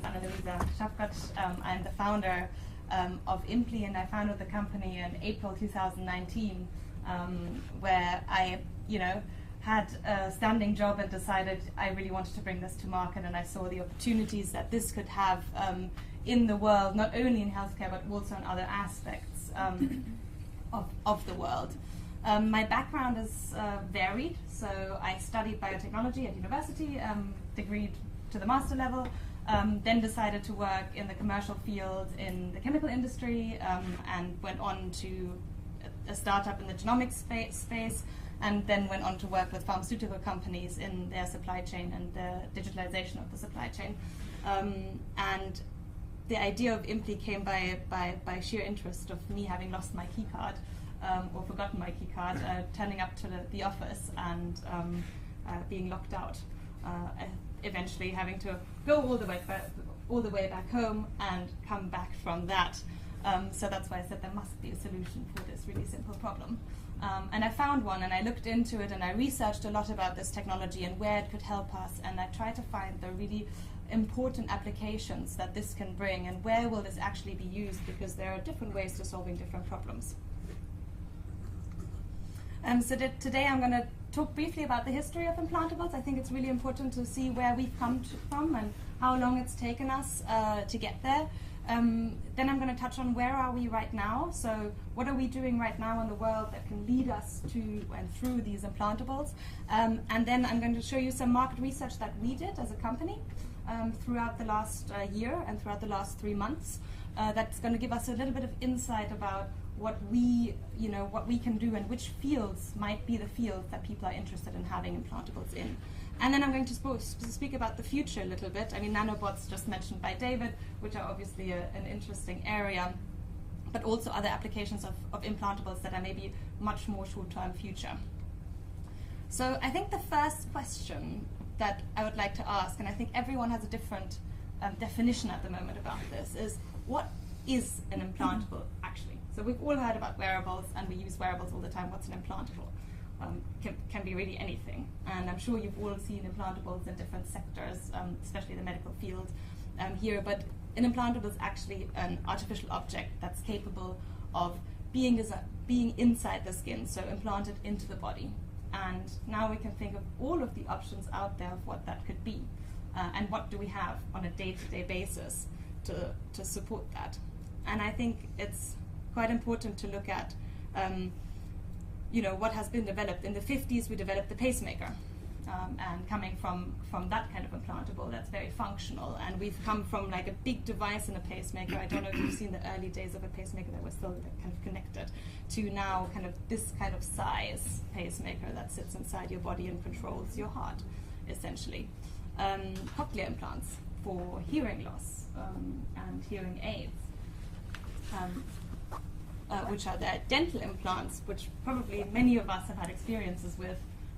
Anneliesa Schafgott. I'm the founder of Impli, and I founded the company in April 2019, where I, had a standing job and decided I really wanted to bring this to market, and I saw the opportunities that this could have in the world, not only in healthcare but also in other aspects of the world. My background is varied, so I studied biotechnology at university, degreed to the master level, then decided to work in the commercial field in the chemical industry, and went on to a startup in the genomics space, and then went on to work with pharmaceutical companies in their supply chain and the digitalization of the supply chain. And the idea of Impli came by sheer interest of me having lost my key card, or forgotten my key card, turning up to the office and being locked out, eventually having to go all the way back home and come back from that. So that's why I said there must be a solution for this really simple problem. And I found one, and I looked into it, and I researched a lot about this technology and where it could help us, and I tried to find the really important applications that this can bring, and where will this actually be used, because there are different ways to solving different problems. So today I'm going to talk briefly about the history of implantables. I think it's really important to see where we've come from and how long it's taken us to get there. Then I'm going to touch on where are we right now. So what are we doing right now in the world that can lead us to and through these implantables. And then I'm going to show you some market research that we did as a company throughout the last year and throughout the last 3 months. That's going to give us a little bit of insight about what we can do and which fields might be the fields that people are interested in having implantables in. And then I'm going to speak about the future a little bit. I mean, nanobots just mentioned by David, which are obviously an interesting area, but also other applications of implantables that are maybe much more short-term future. So I think the first question that I would like to ask, and I think everyone has a different definition at the moment about this, is what is an implantable actually? So we've all heard about wearables, and we use wearables all the time. What's an implantable? Can be really anything. And I'm sure you've all seen implantables in different sectors, especially the medical field here. But an implantable is actually an artificial object that's capable of being inside the skin, so implanted into the body. And now we can think of all of the options out there of what that could be, and what do we have on a day-to-day basis to support that. And I think it's quite important to look at what has been developed. In the 50s, we developed the pacemaker, and coming from that kind of implantable that's very functional. And we've come from like a big device in a pacemaker. I don't know if you've seen the early days of a pacemaker that was still kind of connected, to now kind of this kind of size pacemaker that sits inside your body and controls your heart, essentially. Cochlear implants for hearing loss and hearing aids. Which are the dental implants, which probably many of us have had experiences with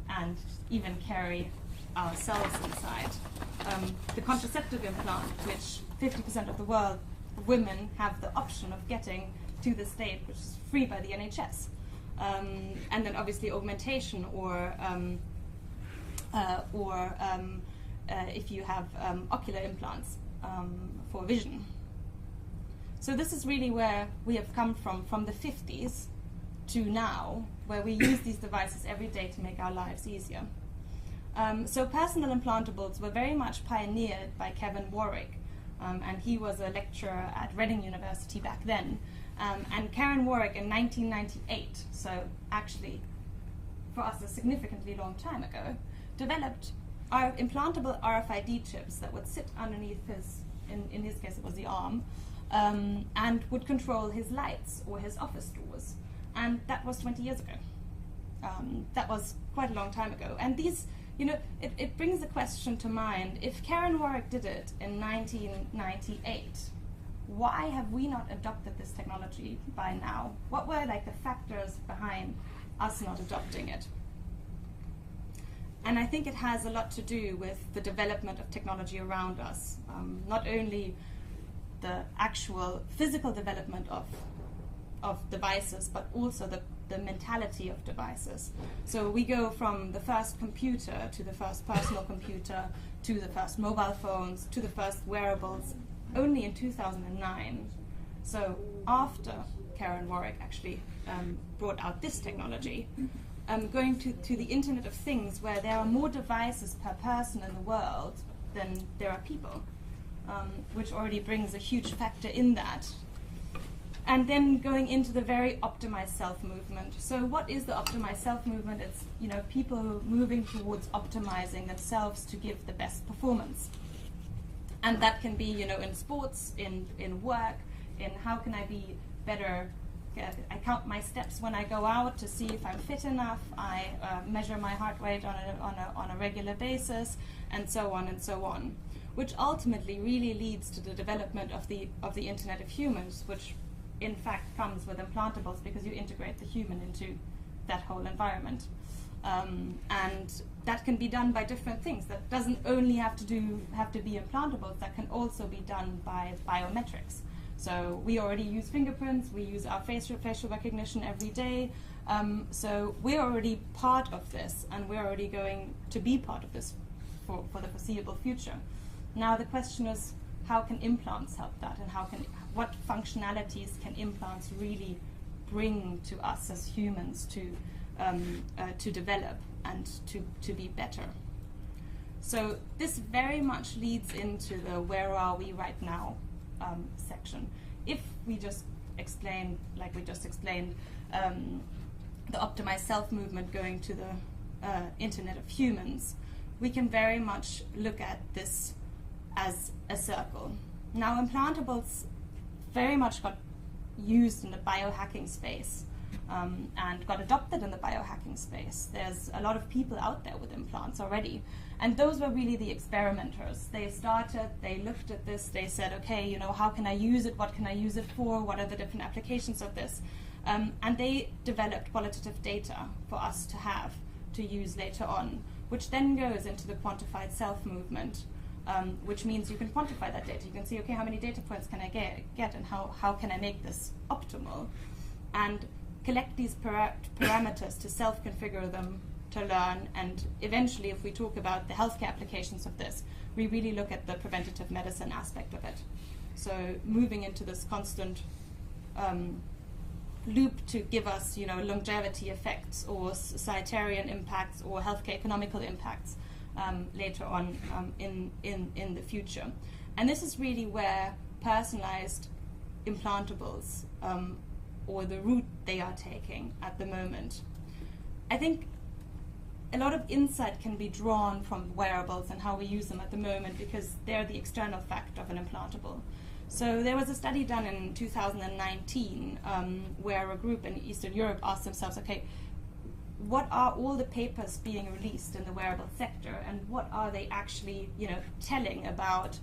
and even carry ourselves inside. The contraceptive implant, which 50% of the world women have the option of getting to the state, which is free by the NHS. And then obviously augmentation, or if you have ocular implants for vision. So this is really where we have come from the 50s to now, where we use these devices every day to make our lives easier. So personal implantables were very much pioneered by Kevin Warwick, and he was a lecturer at Reading University back then. And Karen Warwick in 1998, so actually for us a significantly long time ago, developed our implantable RFID chips that would sit underneath his, in his case it was the arm, and would control his lights or his office doors. And that was 20 years ago. That was quite a long time ago. And these, it brings the question to mind, if Karen Warwick did it in 1998, why have we not adopted this technology by now? What were like the factors behind us not adopting it? And I think it has a lot to do with the development of technology around us, not only the actual physical development of devices, but also the the mentality of devices. So we go from the first computer to the first personal computer to the first mobile phones to the first wearables only in 2009. So after Karen Warwick actually brought out this technology, going to the Internet of Things, where there are more devices per person in the world than there are people, which already brings a huge factor in that. And then going into the very optimized self movement. So what is the optimized self movement? It's, you know, people moving towards optimizing themselves to give the best performance. And that can be, you know, in sports, in work, in how can I be better. I count my steps when I go out to see if I'm fit enough. I measure my heart rate on a regular basis, and so on and so on, which ultimately really leads to the development of the Internet of Humans, which in fact comes with implantables because you integrate the human into that whole environment. And that can be done by different things. That doesn't only have to be implantables. That can also be done by biometrics. So we already use fingerprints. We use our facial recognition every day. So we're already part of this, and we're already going to be part of this for the foreseeable future. Now the question is, how can implants help that, and what functionalities can implants really bring to us as humans to develop and to be better? So this very much leads into the where are we right now section. If we just explain, like we just explained, the optimized self movement going to the Internet of Humans, we can very much look at this as a circle. Now implantables very much got used in the biohacking space and got adopted in the biohacking space. There's a lot of people out there with implants already. And those were really the experimenters. They started, they looked at this, they said, okay, you know, how can I use it? What can I use it for? What are the different applications of this? And they developed qualitative data for us to have to use later on, which then goes into the quantified self movement, which means you can quantify that data. You can see, okay, how many data points can I get and how can I make this optimal? And collect these parameters to self-configure them, to learn, and eventually, if we talk about the healthcare applications of this, we really look at the preventative medicine aspect of it. So moving into this constant loop to give us, you know, longevity effects or societarian impacts or healthcare economical impacts later on in the future. And this is really where personalized implantables or the route they are taking at the moment. I think a lot of insight can be drawn from wearables and how we use them at the moment because they're the external fact of an implantable. So there was a study done in 2019 where a group in Eastern Europe asked themselves, okay, what are all the papers being released in the wearable sector, and what are they actually, you know, telling about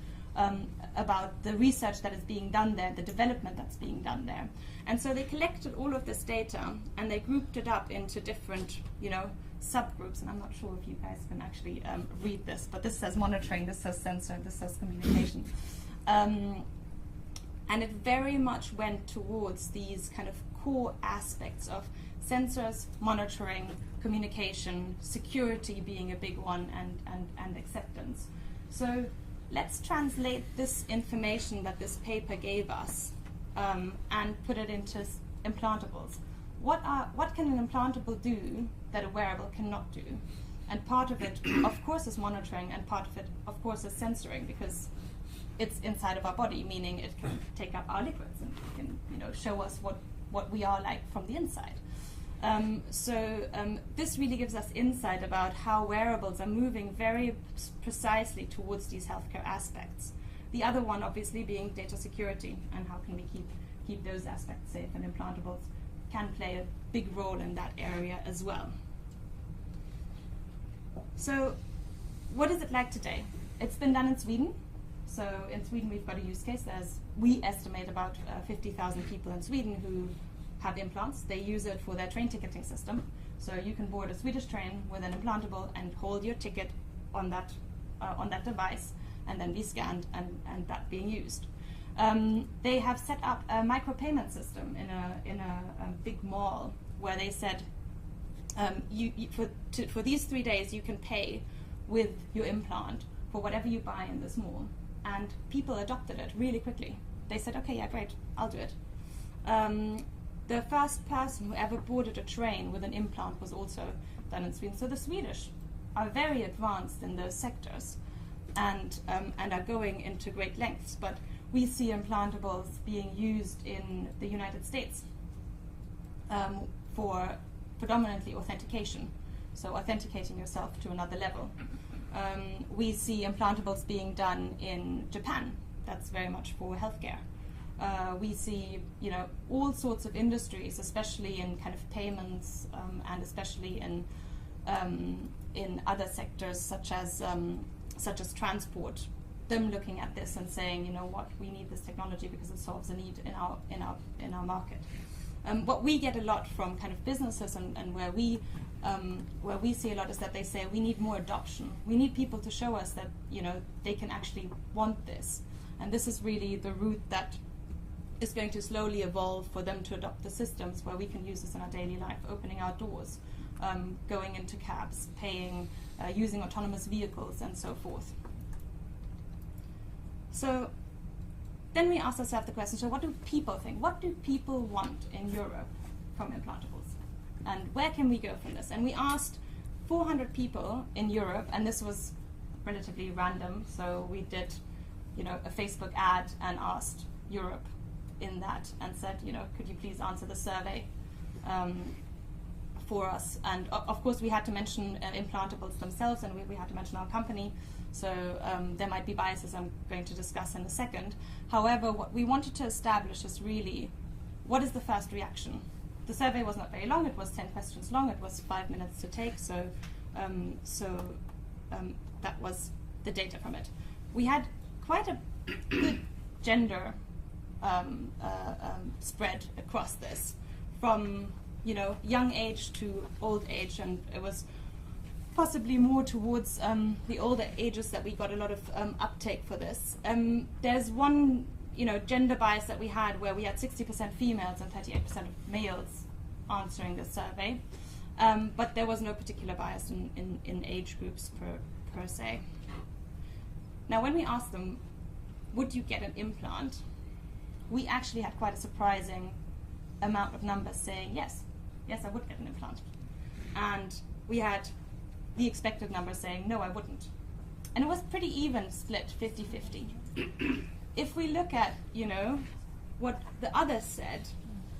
the research that is being done there, the development that's being done there? And so they collected all of this data and they grouped it up into different, you know, subgroups. And I'm not sure if you guys can actually read this, but this says monitoring, this says sensor, this says communication. And it very much went towards these kind of core aspects of sensors, monitoring, communication, security being a big one, and acceptance. So let's translate this information that this paper gave us and put it into implantables. What can an implantable do that a wearable cannot do? And part of it, of course, is monitoring, and part of it, of course, is sensoring, because it's inside of our body, meaning it can take up our liquids and it can, you know, show us what we are like from the inside. This really gives us insight about how wearables are moving very precisely towards these healthcare aspects. The other one, obviously, being data security, and how can we keep those aspects safe, and implantables can play a big role in that area as well. So what is it like today? It's been done in Sweden. So in Sweden we've got a use case. We estimate about 50,000 people in Sweden who have implants. They use it for their train ticketing system. So you can board a Swedish train with an implantable and hold your ticket on that device, and then be scanned and that being used. They have set up a micropayment system in a big mall where they said, for these 3 days you can pay with your implant for whatever you buy in this mall. And people adopted it really quickly. They said, okay, yeah, great, I'll do it. The first person who ever boarded a train with an implant was also done in Sweden. So the Swedish are very advanced in those sectors and are going into great lengths. But we see implantables being used in the United States for predominantly authentication, so authenticating yourself to another level. We see implantables being done in Japan. That's very much for healthcare. We see, all sorts of industries, especially in kind of payments and especially in other sectors such as transport. Them looking at this and saying, you know what, we need this technology because it solves a need in our market. What we get a lot from kind of businesses and where we see a lot is that they say we need more adoption. We need people to show us that they can actually want this, and this is really the route that is going to slowly evolve for them to adopt the systems where we can use this in our daily life, opening our doors, going into cabs, paying, using autonomous vehicles, and so forth. So then we ask ourselves the question, so what do people think? What do people want in Europe from implantables? And where can we go from this? And we asked 400 people in Europe, and this was relatively random, so we did a Facebook ad and asked Europe in that and said, could you please answer the survey for us? And of course we had to mention implantables themselves, and we had to mention our company. So there might be biases I'm going to discuss in a second. However, what we wanted to establish is really, what is the first reaction? The survey was not very long. It was 10 questions long. It was 5 minutes to take. So that was the data from it. We had quite a good gender spread across this, from young age to old age, and it was possibly more towards the older ages that we got a lot of uptake for this. There's one gender bias that we had where we had 60% females and 38% of males answering the survey, but there was no particular bias in age groups per se. Now when we asked them, would you get an implant, we actually had quite a surprising amount of numbers saying yes, I would get an implant. And we had the expected numbers saying no, I wouldn't. And it was pretty even split, 50-50. If we look at, what the others said,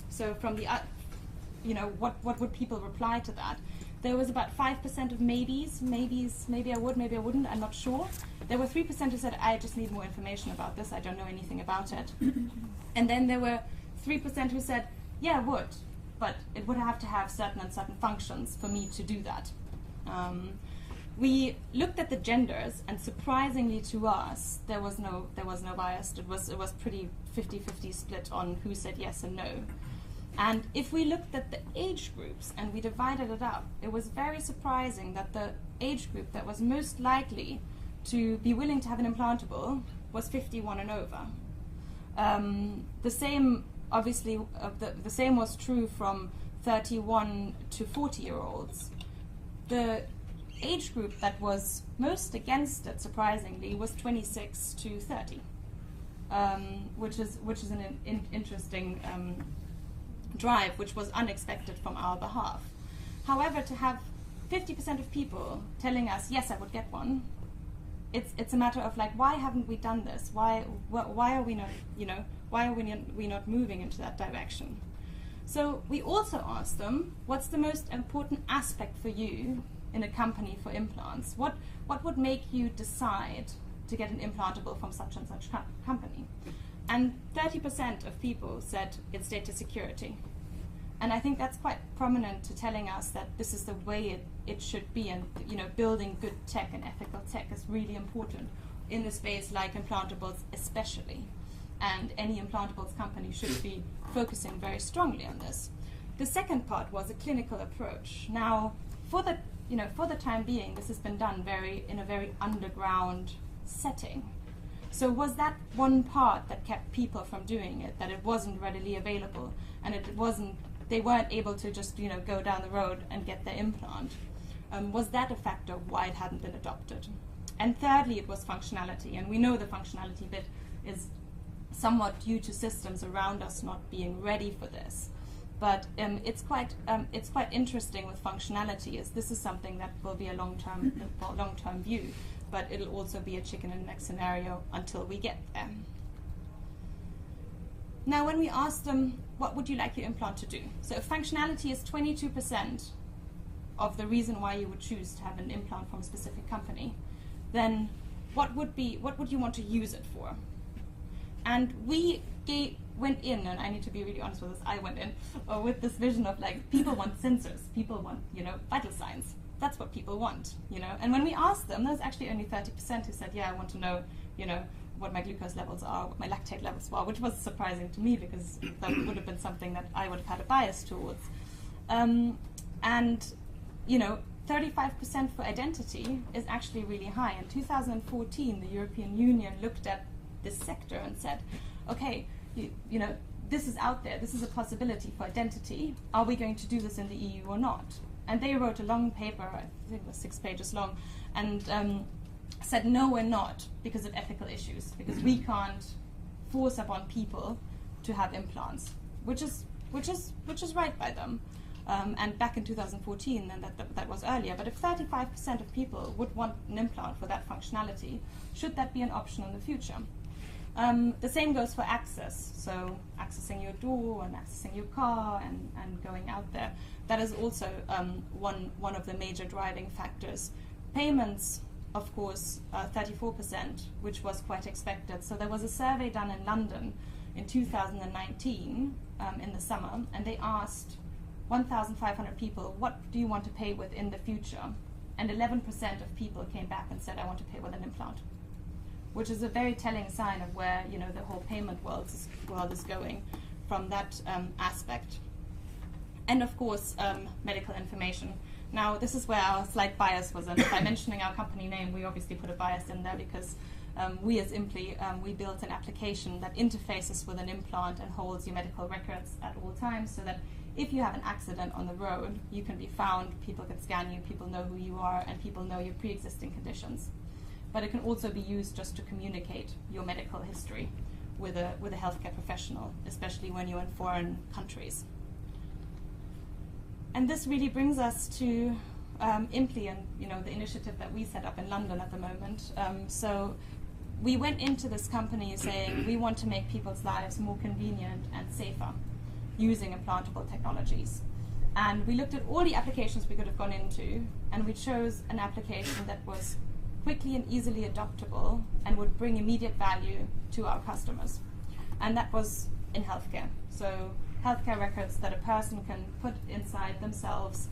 so from the, what would people reply to that? There was about 5% of maybes, maybe I would, maybe I wouldn't, I'm not sure. There were 3% who said, I just need more information about this, I don't know anything about it. And then there were 3% who said, yeah, I would, but it would have to have certain functions for me to do that. We looked at the genders, and surprisingly to us, there was no bias. It was pretty 50-50 split on who said yes and no. And if we looked at the age groups and we divided it up, it was very surprising that the age group that was most likely to be willing to have an implantable was 51 and over. The same, obviously, the same was true from 31 to 40-year-olds. The age group that was most against it, surprisingly, was 26 to 30, which is an interesting drive, which was unexpected from our behalf. However, to have 50% of people telling us, yes, I would get one, it's a matter of like, why haven't we done this? Why are we not, why are we not moving into that direction? So we also asked them, what's the most important aspect for you in a company for implants? What would make you decide to get an implantable from such and such company? And 30% of people said it's data security. And I think that's quite prominent to telling us that this is the way it should be, and building good tech and ethical tech is really important in a space like implantables especially. And any implantables company should be focusing very strongly on this. The second part was a clinical approach. Now, for the time being, this has been done in a very underground setting. So was that one part that kept people from doing it, that it wasn't readily available, and they weren't able to just go down the road and get their implant. Was that a factor why it hadn't been adopted? And thirdly, it was functionality, and we know the functionality bit is somewhat due to systems around us not being ready for this. But it's quite interesting with functionality, as this is something that will be a long-term view, but it'll also be a chicken and egg scenario until we get there. Now, when we ask them, what would you like your implant to do? So if functionality is 22% of the reason why you would choose to have an implant from a specific company, then what would you want to use it for? And we went in, and I need to be really honest with this, I went in with this vision of like, people want sensors, people want, vital signs. That's what people want, And when we asked them, there's actually only 30% who said, yeah, I want to know, what my glucose levels are, what my lactate levels are, which was surprising to me because that would have been something that I would have had a bias towards. And 35% for identity is actually really high. In 2014, the European Union looked at this sector and said, okay, this is out there, this is a possibility for identity. Are we going to do this in the EU or not? And they wrote a long paper, I think it was 6 pages long, and said, no, we're not, because of ethical issues, because we can't force upon people to have implants, which is right by them. And back in 2014, and that was earlier, but if 35% of people would want an implant for that functionality, should that be an option in the future? The same goes for access, so accessing your door and accessing your car and going out there. That is also one of the major driving factors. Payments, of course, 34%, which was quite expected. So there was a survey done in London in 2019 in the summer, and they asked 1,500 people, what do you want to pay with in the future? And 11% of people came back and said, I want to pay with an implant, which is a very telling sign of where the whole payment world is going from that aspect. And of course, medical information. Now, this is where our slight bias was in. By mentioning our company name, we obviously put a bias in there because we as Impli, we built an application that interfaces with an implant and holds your medical records at all times, so that if you have an accident on the road, you can be found, people can scan you, people know who you are, and people know your pre-existing conditions. But it can also be used just to communicate your medical history with a healthcare professional, especially when you're in foreign countries. And this really brings us to Impli and the initiative that we set up in London at the moment. So we went into this company saying we want to make people's lives more convenient and safer using implantable technologies. And we looked at all the applications we could have gone into, and we chose an application that was quickly and easily adoptable and would bring immediate value to our customers. And that was in healthcare. So healthcare records that a person can put inside themselves,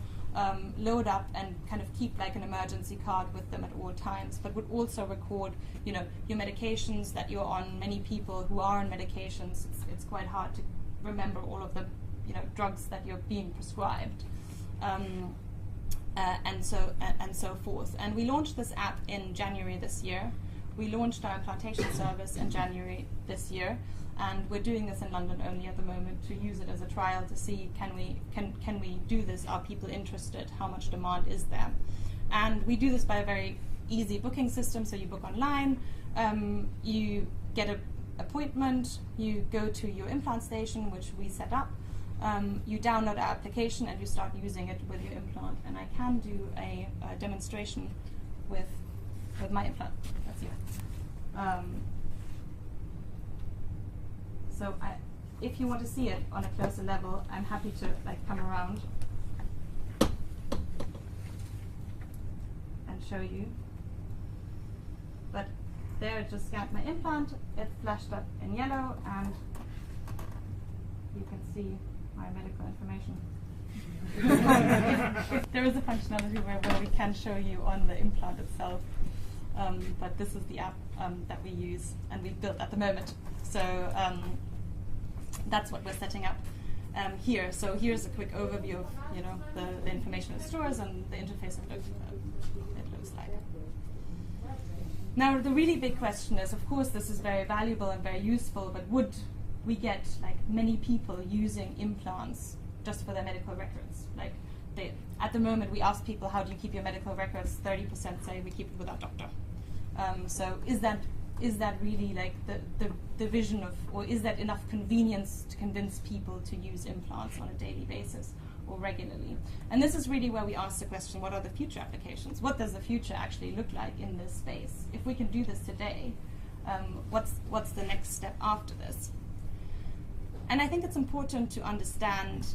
load up and kind of keep like an emergency card with them at all times, but would also record, your medications that you're on. Many people who are on medications, it's quite hard to remember all of the, drugs that you're being prescribed. And so forth. And we launched this app in January this year. We launched our implantation service in January this year, and we're doing this in London only at the moment to use it as a trial to see can we do this? Are people interested? How much demand is there? And we do this by a very easy booking system. So you book online, you get an appointment, you go to your implant station, which we set up. You download our application and you start using it with your implant. And I can do a demonstration with my implant. That's you. So if you want to see it on a closer level, I'm happy to come around and show you. But there it just scanned my implant. It flashed up in yellow, and you can see my medical information. There is a functionality where we can show you on the implant itself, but this is the app that we use and we've built at the moment. So that's what we're setting up here. So here's a quick overview of the information it stores and the interface it looks like. Now the really big question is, of course, this is very valuable and very useful, but would we get many people using implants just for their medical records. Like, at the moment, we ask people, how do you keep your medical records? 30% say we keep it with our doctor. So is that really like the vision of, or is that enough convenience to convince people to use implants on a daily basis or regularly? And this is really where we ask the question, what are the future applications? What does the future actually look like in this space? If we can do this today, what's the next step after this? And I think it's important to understand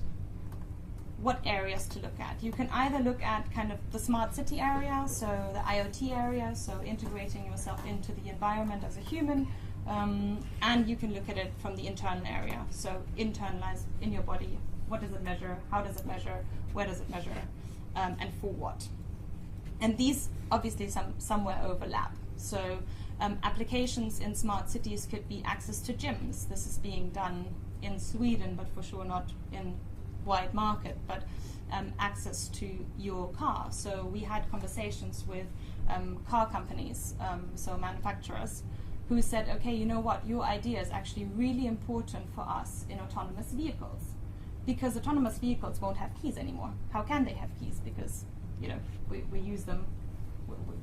what areas to look at. You can either look at kind of the smart city area, so the IoT area, so integrating yourself into the environment as a human, and you can look at it from the internal area, so internalize in your body. What does it measure? How does it measure? Where does it measure? And for what? And these obviously somewhere overlap. So applications in smart cities could be access to gyms. This is being done in Sweden, but for sure not in wide market, but access to your car. So we had conversations with car companies, so manufacturers, who said, okay, you know what, your idea is actually really important for us in autonomous vehicles, because autonomous vehicles won't have keys anymore. How can they have keys? Because, you know, we use them,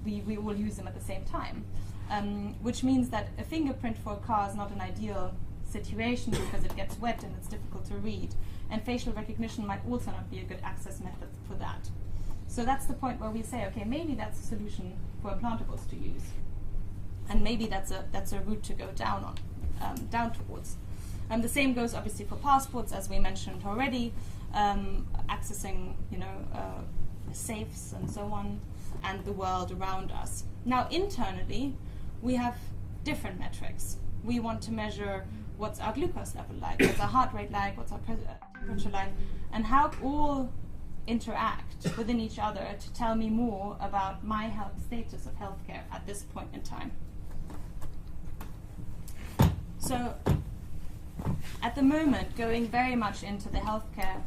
we all use them at the same time, which means that a fingerprint for a car is not an ideal situation because it gets wet and it's difficult to read. And facial recognition might also not be a good access method for that. So that's the point where we say, okay, maybe that's a solution for implantables to use, and maybe that's a route to go down towards. The same goes obviously for passports, as we mentioned already, accessing, you know, safes and so on, and the world around us. Now internally, we have different metrics. We want to measure what's our glucose level like, what's our heart rate like, what's our temperature like, and how all interact within each other to tell me more about my health status of healthcare at this point in time. So at the moment, going very much into the healthcare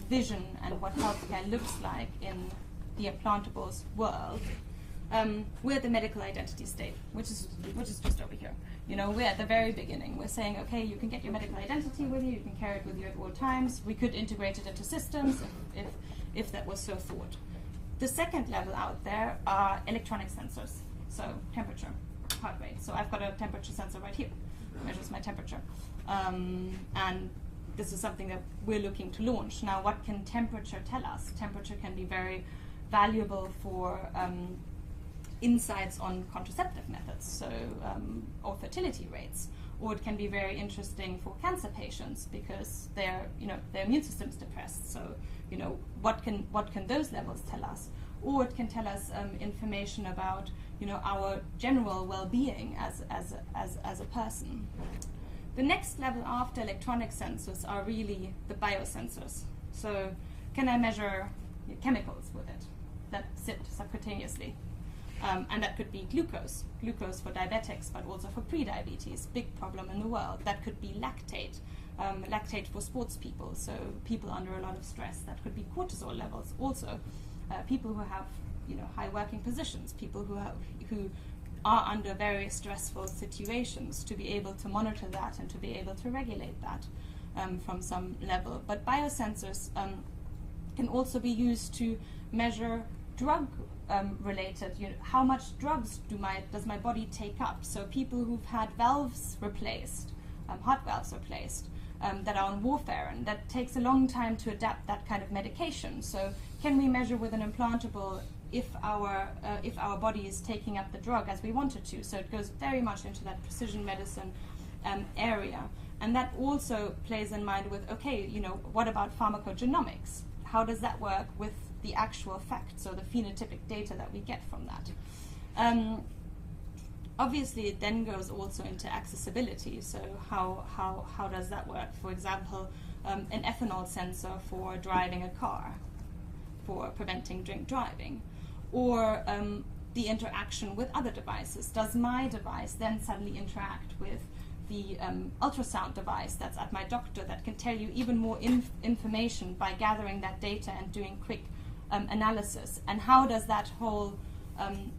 vision and what healthcare looks like in the implantables world, we're at the medical identity state, which is just over here. You know, we're at the very beginning. We're saying, okay, you can get your medical identity with you, you can carry it with you at all times. We could integrate it into systems if that was so thought. The second level out there are electronic sensors, so temperature, heart rate. So I've got a temperature sensor right here, it measures my temperature. And this is something that we're looking to launch. Now, what can temperature tell us? Temperature can be very valuable for insights on contraceptive methods, so or fertility rates, or it can be very interesting for cancer patients because their immune system is depressed. So, you know, what can those levels tell us? Or it can tell us information about, you know, our general well-being as a person. The next level after electronic sensors are really the biosensors. So, can I measure chemicals with it that sit subcutaneously? And that could be glucose for diabetics, but also for pre-diabetes, big problem in the world. That could be lactate for sports people, so people under a lot of stress. That could be cortisol levels also, people who have, you know, high working positions, people who are under very stressful situations, to be able to monitor that and to be able to regulate that from some level. But biosensors can also be used to measure drug related, you know, how much drugs does my body take up? So people who've had valves replaced, heart valves replaced, that are on warfarin, that takes a long time to adapt that kind of medication. So can we measure with an implantable if our body is taking up the drug as we want it to? So it goes very much into that precision medicine area. And that also plays in mind with, okay, you know, what about pharmacogenomics? How does that work with the actual facts, so the phenotypic data that we get from that? Obviously, it then goes also into accessibility. So how does that work? For example, an ethanol sensor for driving a car, for preventing drink driving, or the interaction with other devices. Does my device then suddenly interact with the ultrasound device that's at my doctor that can tell you even more information by gathering that data and doing quick analysis? And how does that whole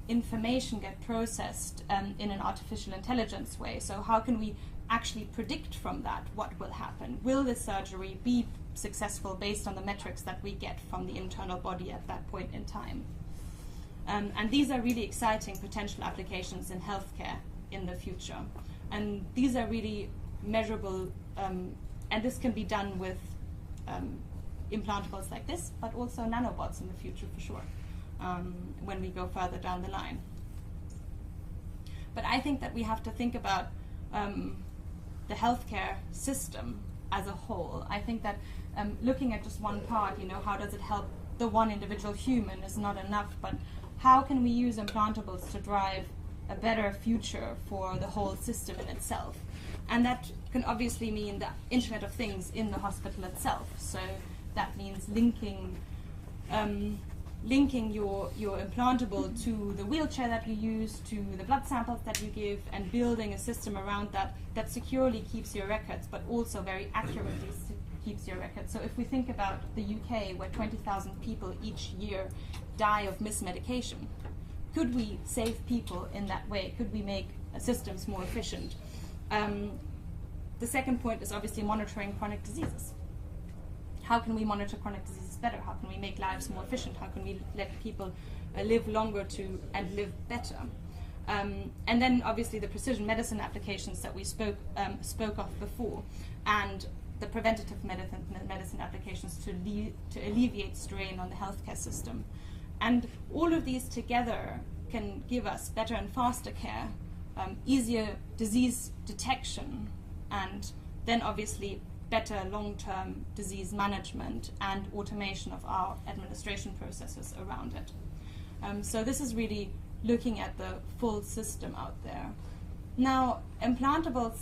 information get processed in an artificial intelligence way? So how can we actually predict from that what will happen? Will the surgery be successful based on the metrics that we get from the internal body at that point in time. And these are really exciting potential applications in healthcare in the future. And these are really measurable, and this can be done with implantables like this, but also nanobots in the future for sure, when we go further down the line. But I think that we have to think about the healthcare system as a whole. I think that looking at just one part, how does it help the one individual human is not enough, but how can we use implantables to drive a better future for the whole system in itself? And that can obviously mean the Internet of Things in the hospital itself. So that means linking your implantable to the wheelchair that you use, to the blood samples that you give, and building a system around that that securely keeps your records, but also very accurately keeps your records. So if we think about the UK, where 20,000 people each year die of mismedication, could we save people in that way? Could we make systems more efficient? The second point is obviously monitoring chronic diseases. How can we monitor chronic diseases better? How can we make lives more efficient? How can we let people live longer and live better? And then obviously the precision medicine applications that we spoke of before, and the preventative medicine applications to alleviate strain on the healthcare system. And all of these together can give us better and faster care, easier disease detection, and then obviously better long-term disease management and automation of our administration processes around it. So this is really looking at the full system out there. Now, implantables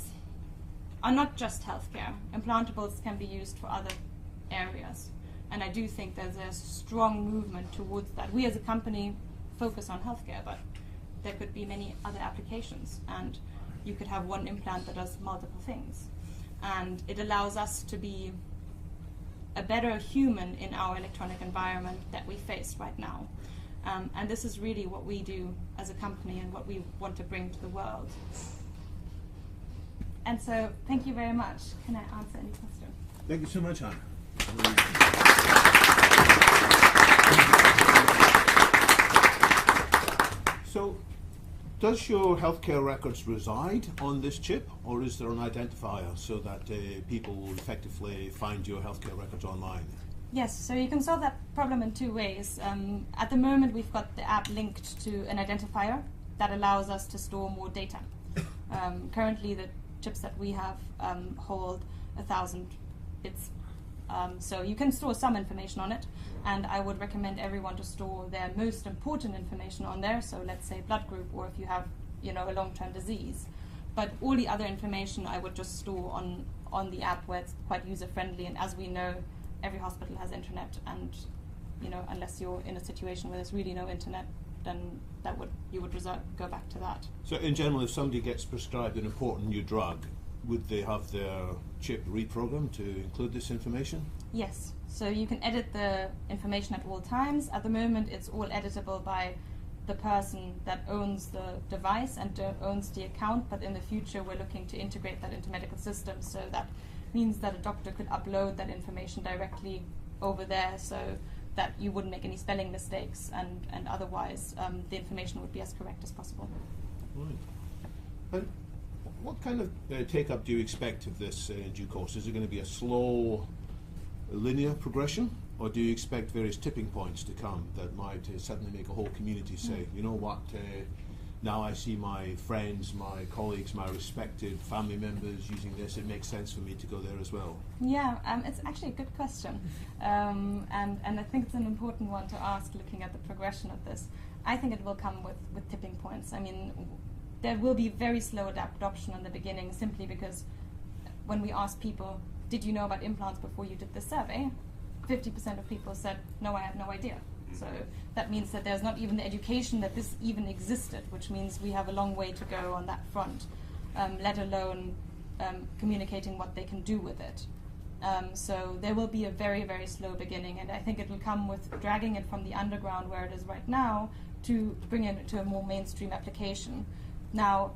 are not just healthcare. Implantables can be used for other areas. And I do think there's a strong movement towards that. We as a company focus on healthcare, but there could be many other applications. And you could have one implant that does multiple things. And it allows us to be a better human in our electronic environment that we face right now. And this is really what we do as a company and what we want to bring to the world. And so, thank you very much. Can I answer any questions? Thank you so much, Anna. So, does your healthcare records reside on this chip, or is there an identifier so that people will effectively find your healthcare records online? Yes, so you can solve that problem in two ways. At the moment, we've got the app linked to an identifier that allows us to store more data. Currently, the chips that we have hold 1,000 bits. So you can store some information on it, and I would recommend everyone to store their most important information on there. So let's say blood group, or if you have, a long-term disease. But all the other information I would just store on the app, where it's quite user-friendly. And as we know, every hospital has internet, and unless you're in a situation where there's really no internet, then you would go back to that. So in general, if somebody gets prescribed an important new drug, would they have their chip reprogrammed to include this information? Yes. So you can edit the information at all times. At the moment, it's all editable by the person that owns the device and owns the account, but in the future we're looking to integrate that into medical systems, so that means that a doctor could upload that information directly over there, so that you wouldn't make any spelling mistakes, and otherwise the information would be as correct as possible. Right. And what kind of take-up do you expect of this in due course? Is it going to be a slow, linear progression, or do you expect various tipping points to come that might suddenly make a whole community say, you know what, now I see my friends, my colleagues, my respected family members using this, it makes sense for me to go there as well? Yeah, it's actually a good question. And I think it's an important one to ask, looking at the progression of this. I think it will come with tipping points. I mean, there will be very slow adoption in the beginning, simply because when we asked people, did you know about implants before you did this survey? 50% of people said, no, I have no idea. So that means that there's not even the education that this even existed, which means we have a long way to go on that front, let alone communicating what they can do with it. So there will be a very, very slow beginning, and I think it will come with dragging it from the underground where it is right now to bring it to a more mainstream application. Now,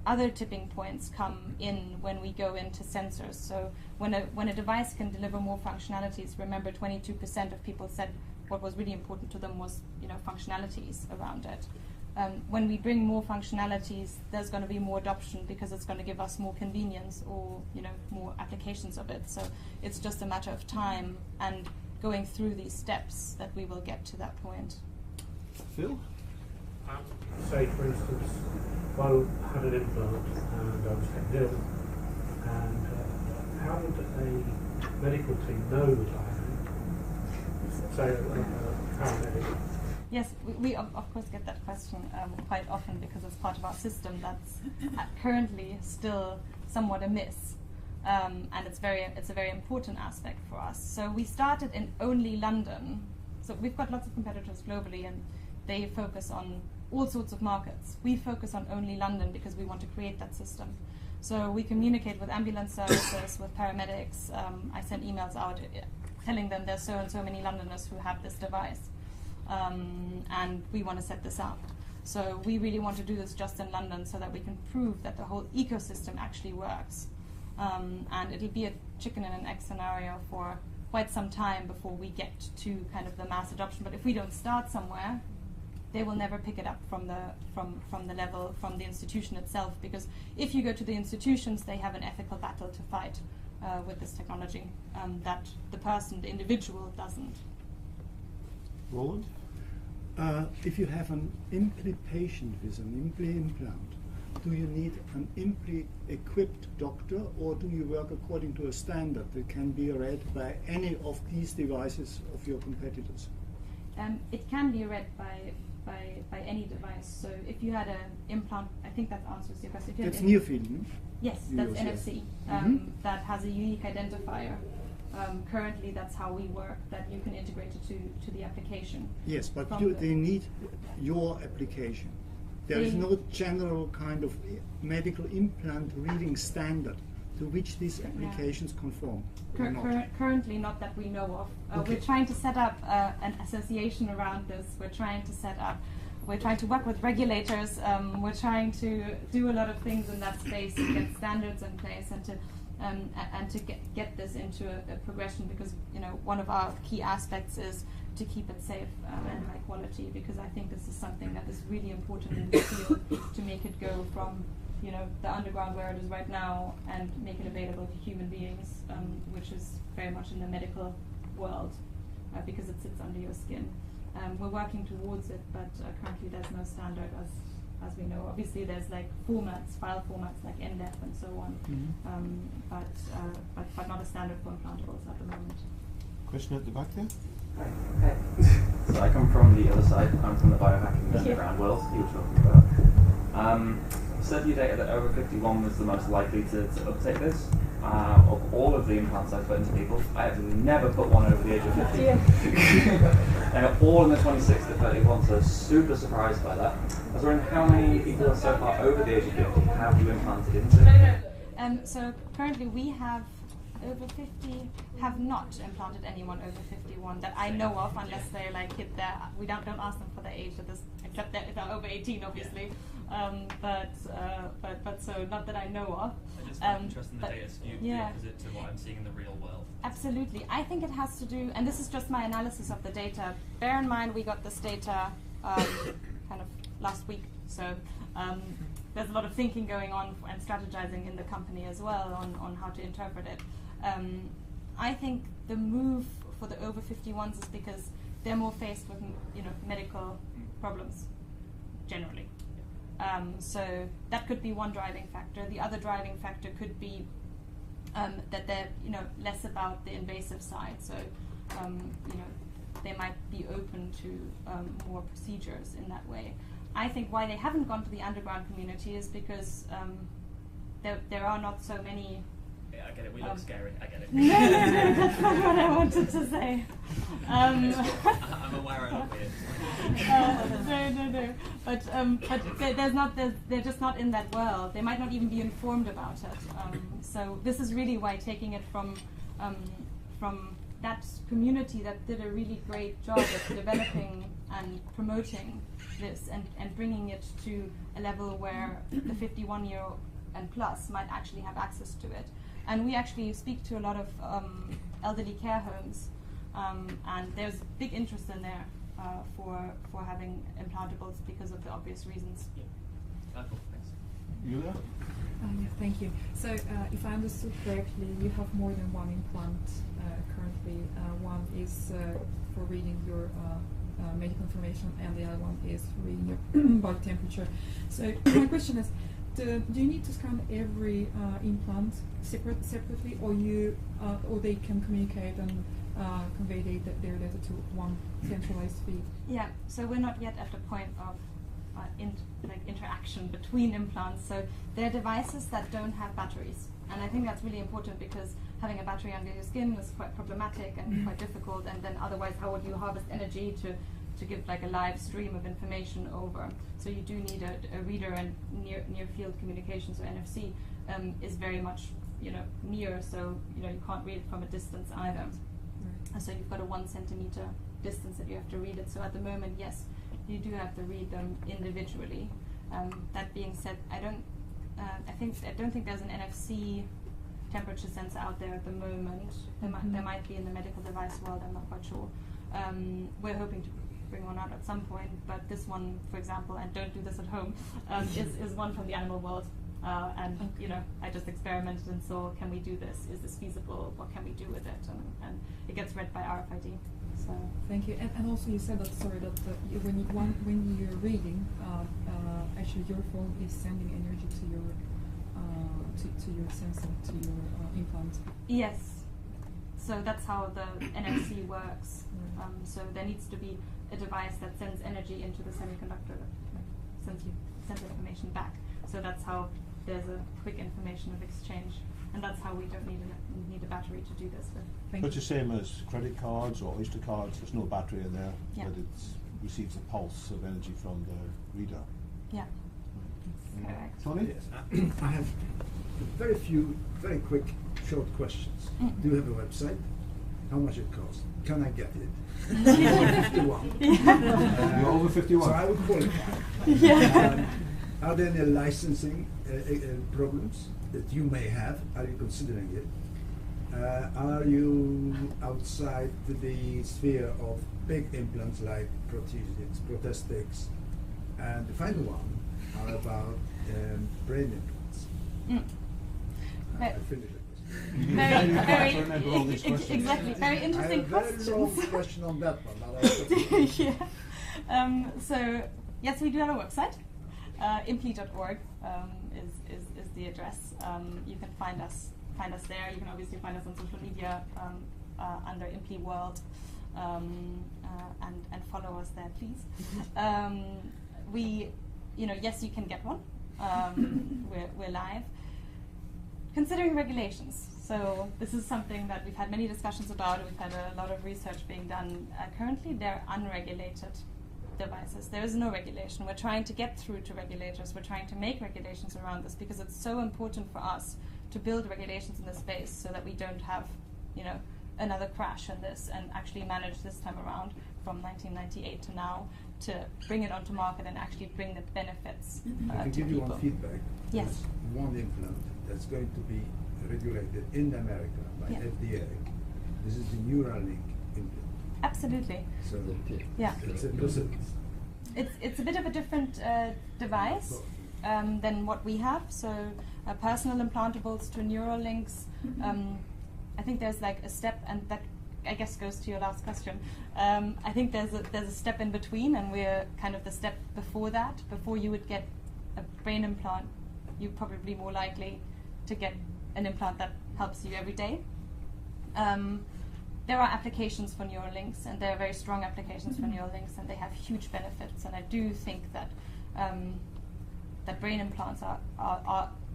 other tipping points come in when we go into sensors. So when a device can deliver more functionalities, remember 22% of people said what was really important to them was functionalities around it. When we bring more functionalities, there's going to be more adoption because it's going to give us more convenience or more applications of it. So it's just a matter of time and going through these steps that we will get to that point. Phil? Say, for instance, if I had an implant and I was kept ill, and how would a medical team know that I had it? Say, a paramedic. Yes, we of course get that question quite often because it's part of our system that's currently still somewhat amiss, and it's a very important aspect for us. So we started in only London. So we've got lots of competitors globally, and they focus on all sorts of markets. We focus on only London because we want to create that system. So we communicate with ambulance services, with paramedics. I send emails out telling them there's so and so many Londoners who have this device. And we want to set this up. So we really want to do this just in London so that we can prove that the whole ecosystem actually works. And it'll be a chicken and an egg scenario for quite some time before we get to kind of the mass adoption. But if we don't start somewhere, they will never pick it up from the level, from the institution itself. Because if you go to the institutions, they have an ethical battle to fight with this technology that the person, the individual, doesn't. Roland? If you have an implant patient with an implant, do you need an equipped doctor, or do you work according to a standard that can be read by any of these devices of your competitors? It can be read by any device. So if you had an implant, I think that answers your question. That's near field, no? Yes, that's NFC. That has a unique identifier. Currently, that's how we work, that you can integrate it to the application. Yes, but they need your application. There is no general kind of medical implant reading standard to which these applications conform. Currently, not that we know of. Okay. We're trying to set up an association around this. We're trying to work with regulators. We're trying to do a lot of things in that space to get standards in place and to get this into a progression, because one of our key aspects is to keep it safe and high quality, because I think this is something that is really important in the field to make it go from the underground where it is right now and make it available to human beings, which is very much in the medical world because it sits under your skin. We're working towards it, but currently there's no standard as we know. Obviously there's like file formats like NDEF and so on, but not a standard for implantables at the moment. Question at the back there? Hi. So I come from the other side. I'm from the biohacking underground world you were talking about. Said you data that over 51 was the most likely to uptake this. Of all of the implants I've put into people, I have never put one over the age of 50. And all in the 26 to 31, so super surprised by that. I was wondering how many people so far over the age of 50 have you implanted into? So currently we have over 50 have not implanted anyone over 51 that I know of, unless they hit their. We don't ask them for their age at this, except that if they're over 18, obviously. But so not that I know of. I just find interesting the data skewed the opposite to what I'm seeing in the real world. Absolutely, I think it has to do, and this is just my analysis of the data. Bear in mind, we got this data kind of last week, so there's a lot of thinking going on and strategizing in the company as well on how to interpret it. I think the move for the over 51s is because they're more faced with medical problems generally. So that could be one driving factor. The other driving factor could be that they're less about the invasive side. So they might be open to more procedures in that way. I think why they haven't gone to the underground community is because there are not so many. Yeah, I get it. We look scary. I get it. No, that's not what I wanted to say. I'm aware I look weird. No. But they're just not in that world. They might not even be informed about it. So this is really why taking it from that community that did a really great job of developing and promoting this and bringing it to a level where the 51-year and plus might actually have access to it. And we actually speak to a lot of elderly care homes, and there's big interest in there for having implantables because of the obvious reasons. Cool, thanks. Julia? Yeah, thank you. So, if I understood correctly, you have more than one implant currently. One is for reading your medical information, and the other one is for reading your body temperature. So, my question is, do you need to scan every implant separately, or they can communicate and convey their data to one centralized feed? Yeah, so we're not yet at the point of interaction between implants. So they're devices that don't have batteries, and I think that's really important because having a battery under your skin is quite problematic and quite difficult. And then otherwise, how would you harvest energy to give like a live stream of information over? So you do need a reader, and near field communication, so NFC, is very much near. So you can't read it from a distance either. Right. So you've got a 1 centimeter distance that you have to read it. So at the moment, yes, you do have to read them individually. That being said, I don't think there's an NFC temperature sensor out there at the moment. There might be in the medical device world. I'm not quite sure. We're hoping to bring one out at some point, but this one, for example, and don't do this at home, is one from the animal world. I just experimented and saw, can we do this? Is this feasible? What can we do with it? And it gets read by RFID. So thank you. And also you said that when you're reading, actually your phone is sending energy to your sensor, to your implant. Yes. So that's how the NFC works. So there needs to be a device that sends energy into the semiconductor that sends information back. So that's how there's a quick information of exchange. And that's how we don't need a battery to do this with. But it's the same as credit cards or Oyster cards. There's no battery in there, but it receives a pulse of energy from the reader. Yeah. Correct. Tony? Yes. I have very few, very quick, short questions. Do you have a website? How much it costs? Can I get it? I'm over 51. You're over 51. So I would qualify. Are there any licensing problems that you may have? Are you considering it? Are you outside the sphere of big implants like prosthetics? And the final one are about brain implants. I finished it. Exactly. Very interesting questions. I have a very long question on that one. Yeah. So yes, we do have a website. Impli.org is the address. You can find us there. You can obviously find us on social media under Impli World, and follow us there, please. Yes, you can get one. We're live. Considering regulations. So this is something that we've had many discussions about. We've had a lot of research being done. Currently, they're unregulated devices. There is no regulation. We're trying to get through to regulators. We're trying to make regulations around this because it's so important for us to build regulations in this space so that we don't have, another crash in this, and actually manage this time around from 1998 to now to bring it onto market and actually bring the benefits I can to give people. you one feedback. Yes. There's one implant that's going to be regulated in America by FDA. This is the Neuralink implant. Absolutely. So Yeah. it's a precedent. It's a bit of a different device than what we have. So personal implantables to Neuralinks. I think there's like a step, and that I guess goes to your last question. I think there's a step in between, and we're kind of the step before that. Before you would get a brain implant, you're probably more likely to get an implant that helps you every day. There are applications for Neuralinks, and there are very strong applications for Neuralinks, and they have huge benefits. And I do think that that brain implants are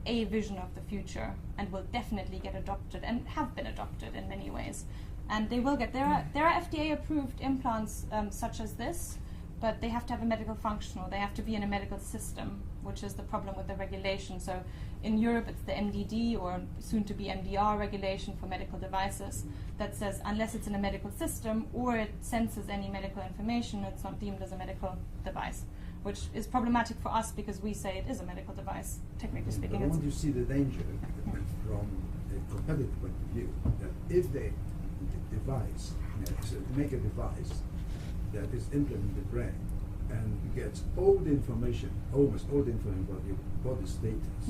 a vision of the future, and will definitely get adopted, and have been adopted in many ways. And they will get there are FDA approved implants such as this, but they have to have a medical function, or they have to be in a medical system, which is the problem with the regulation. So in Europe, it's the MDD, or soon to be MDR regulation for medical devices, that says unless it's in a medical system or it senses any medical information, it's not deemed as a medical device, which is problematic for us because we say it is a medical device, technically speaking. But I want you to see the danger from a competitive point of view, that if they device, so make a device that is implemented in the brain and gets all the information, almost all the information about your body status,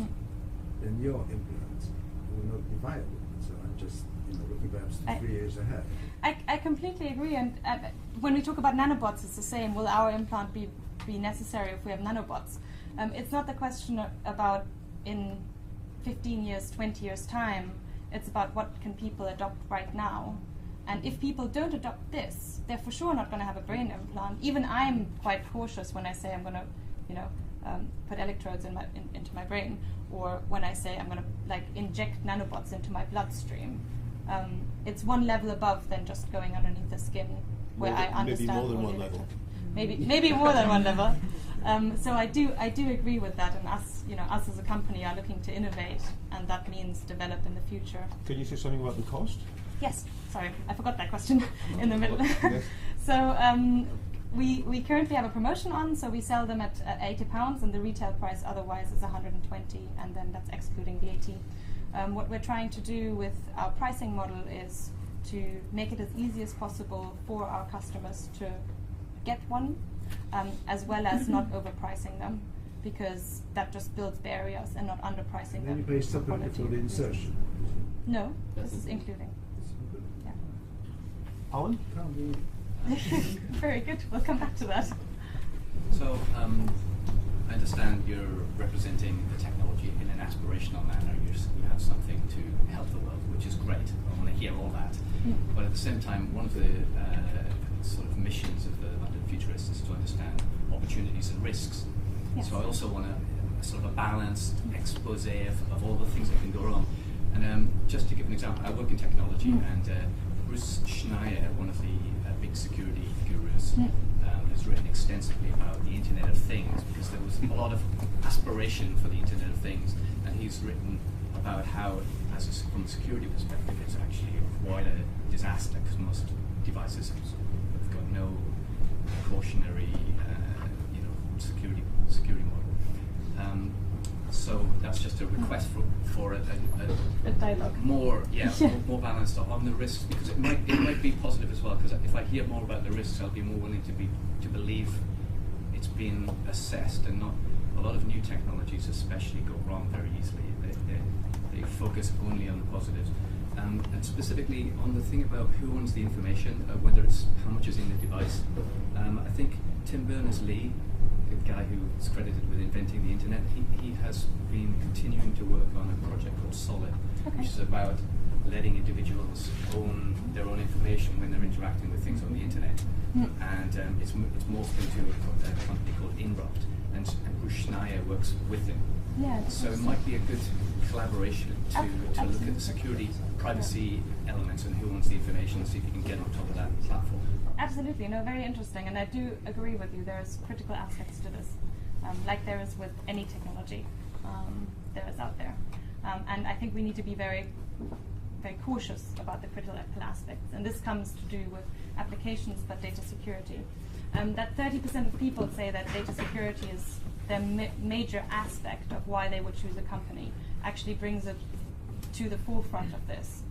then your implant will not be viable. So I'm just looking perhaps 3 years ahead. I completely agree, and when we talk about nanobots, it's the same. Will our implant be necessary if we have nanobots? It's not the question about in 15 years, 20 years time. It's about what can people adopt right now. And if people don't adopt this, they're for sure not going to have a brain implant. Even I'm quite cautious when I say I'm going to, put electrodes into my brain, or when I say I'm going to inject nanobots into my bloodstream. It's one level above than just going underneath the skin, where I understand. Maybe more than one level. Maybe more than one level. So I do agree with that, and us as a company are looking to innovate, and that means develop in the future. Can you say something about the cost? Yes, sorry, I forgot that question in the middle. Yes. So we currently have a promotion on, so we sell them at £80, and the retail price otherwise is 120, and then that's excluding VAT. What we're trying to do with our pricing model is to make it as easy as possible for our customers to get one, as well as not overpricing them, because that just builds barriers, and not underpricing And them. then you pay separately for the insertion. No, this is including. Yeah. Alan? Very good. We'll come back to that. So, I understand you're representing the technology in an aspirational manner. You have something to help the world, which is great. I want to hear all that. But at the same time, one of the sort of missions of the London Futurists is to understand opportunities and risks. Yes. So I also want a sort of a balanced expose of all the things that can go wrong. And just to give an example, I work in technology, and Bruce Schneier, one of the big security gurus, has written extensively about the Internet of Things, because there was a lot of aspiration for the Internet of Things, and he's written about how, from a security perspective, it's actually quite a disaster, because most devices have got no cautionary, security model. So that's just a request for a dialogue. More balanced on the risks, because it might be positive as well. Because if I hear more about the risks, I'll be more willing to believe it's been assessed, and not a lot of new technologies, especially, go wrong very easily. They focus only on the positives, and specifically on the thing about who owns the information, whether it's how much is in the device. I think Tim Berners-Lee, the guy who is credited with inventing the internet, he has been continuing to work on a project called Solid, which is about letting individuals own their own information when they're interacting with things on the internet. And it's morphed into a company called Inrupt, and Bruce Schneier works with him. Yeah, so it might be a good collaboration to look at the security, privacy elements, and who owns the information, and see if you can get on top of that platform. Absolutely, no, very interesting, and I do agree with you. There's critical aspects to this, like there is with any technology there is out there, and I think we need to be very, very cautious about the critical aspects. And this comes to do with applications, but data security. That 30% of people say that data security is their major aspect of why they would choose a company, actually brings it to the forefront of this.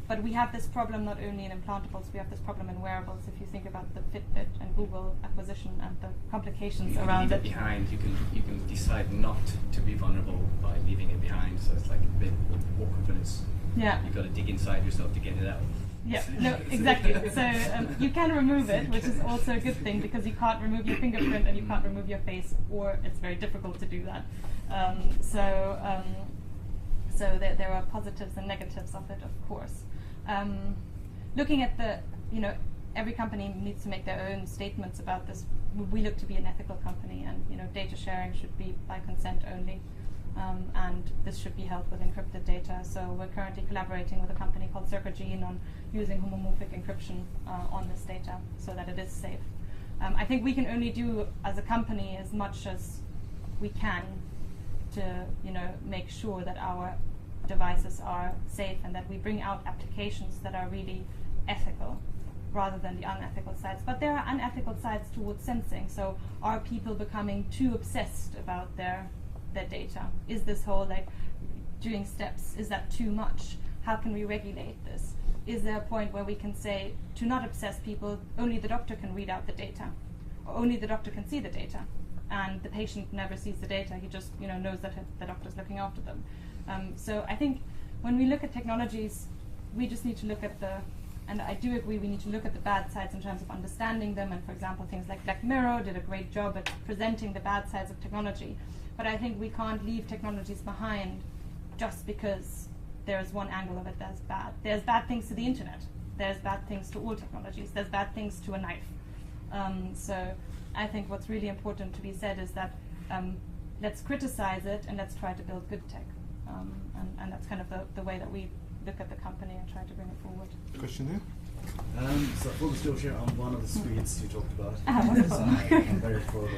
But we have this problem not only in implantables, we have this problem in wearables. If you think about the Fitbit and Google acquisition and the complications around it. You can leave it behind. You can decide not to be vulnerable by leaving it behind. So it's like a bit awkward, but it's you've got to dig inside yourself to get it out. Yeah, no, exactly. So you can remove it, which is also a good thing, because you can't remove your fingerprint and you can't remove your face, or it's very difficult to do that. So there are positives and negatives of it, of course. Looking at the, every company needs to make their own statements about this. We look to be an ethical company, and data sharing should be by consent only, and this should be held with encrypted data. So we're currently collaborating with a company called Circogene on using homomorphic encryption on this data, so that it is safe. I think we can only do as a company as much as we can to, make sure that our devices are safe and that we bring out applications that are really ethical rather than the unethical sides. But there are unethical sides towards sensing. So are people becoming too obsessed about their data? Is this whole doing steps, is that too much? How can we regulate this? Is there a point where we can say to not obsess people, only the doctor can read out the data, or only the doctor can see the data, and the patient never sees the data, he just knows that the doctor's looking after them. So I think when we look at technologies, we just need to look at and I do agree, we need to look at the bad sides in terms of understanding them, and for example things like Black Mirror did a great job at presenting the bad sides of technology, but I think we can't leave technologies behind just because there's one angle of it that's bad. There's bad things to the internet, there's bad things to all technologies, there's bad things to a knife. So I think what's really important to be said is that let's criticize it and let's try to build good tech. And that's kind of the way that we look at the company and try to bring it forward. Question there? So full disclosure, on one of the suites you talked about. Wonderful. So I'm very full of,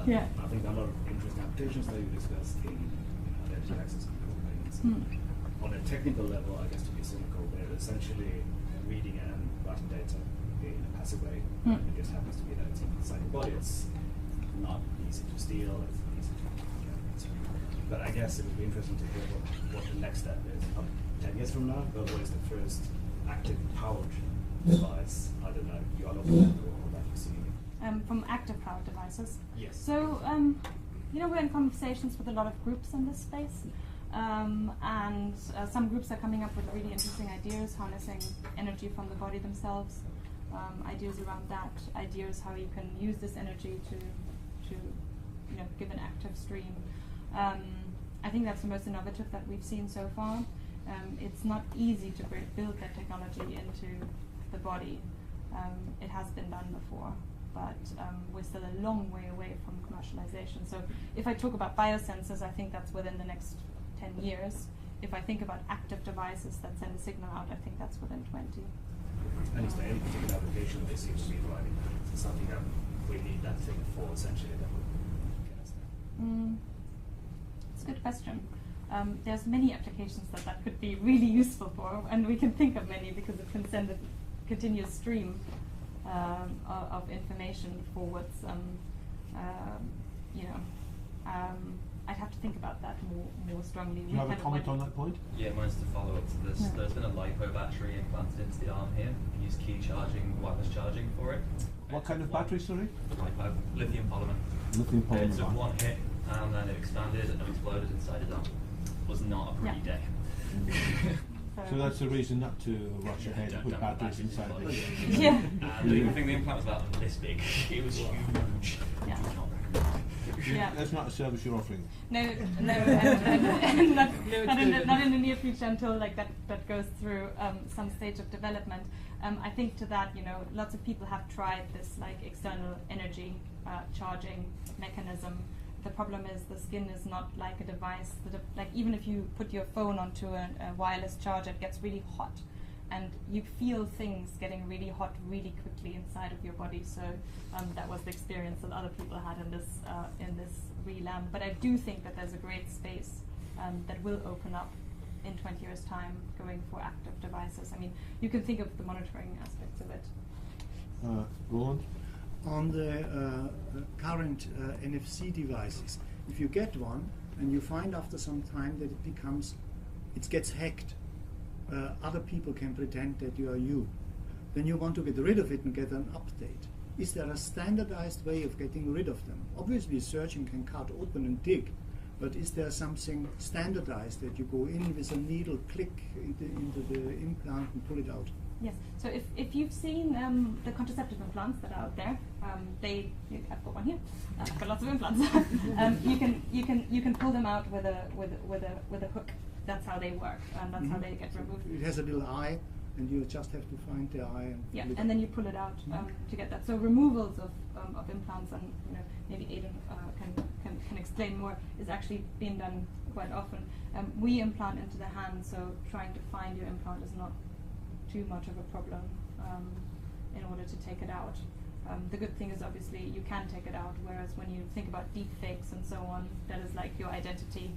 Yeah. I think there are a lot of interesting applications that you discussed in identity access control plans. On a technical level, I guess to be cynical, they're essentially reading and writing data in a passive way. It just happens to be that it's inside your body. It's not easy to steal. It's not easy to but I guess it would be interesting to hear what the next step is. 10 years from now, but what is the first active powered device? I don't know. You are looking at or that you see. From active powered devices. Yes. So, we're in conversations with a lot of groups in this space. And some groups are coming up with really interesting ideas, harnessing energy from the body themselves, ideas around that, ideas how you can use this energy to give an active stream. I think that's the most innovative that we've seen so far. It's not easy to build that technology into the body. It has been done before, but we're still a long way away from commercialization. So if I talk about biosensors, I think that's within the next 10 years. If I think about active devices that send a signal out, I think that's within 20. And is there any particular application they seem to be driving? Something that we need that thing for, essentially, that would get us there? It's a good question. There's many applications that could be really useful for, and we can think of many because it can send a continuous stream of information forwards. I'd have to think about that more strongly. Do you have a comment on that point? Yeah, mine's to follow up to this. Yeah. There's been a LiPo battery implanted into the arm here. You use key charging, wireless charging for it. What kind of battery, sorry? LiPo, lithium polymer. Lithium polymer. It took one hit and then it expanded and exploded inside his arm. Was not a pretty day. So that's the reason not to rush ahead and put batteries inside the Yeah. I think the implant was about this big. It was huge. Yeah. Yeah. That's not a service you're offering. No, and not in the near future until that goes through some stage of development. I think to that, lots of people have tried this external energy charging mechanism. The problem is the skin is not like a device. Even if you put your phone onto a wireless charger, it gets really hot, and you feel things getting really hot really quickly inside of your body. So that was the experience that other people had in this ReLam. But I do think that there's a great space that will open up in 20 years' time, going for active devices. I mean, you can think of the monitoring aspects of it. Roland? On the current NFC devices, if you get one and you find after some time that it gets hacked, other people can pretend that you are you, then you want to get rid of it and get an update. Is there a standardized way of getting rid of them? Obviously surgeon can cut open and dig, but is there something standardized that you go in with a needle, click into the implant and pull it out? Yes. So if you've seen the contraceptive implants that are out there, I've got one here. I've got lots of implants. You can pull them out with a hook. That's how they work, and that's how they get removed. It has a little eye, and you just have to find the eye. And and then you pull it out to get that. So removals of implants, and maybe Aidan can explain more, is actually being done quite often. We implant into the hand, so trying to find your implant is not too much of a problem in order to take it out. The good thing is obviously you can take it out, whereas when you think about deep fakes and so on, that is like your identity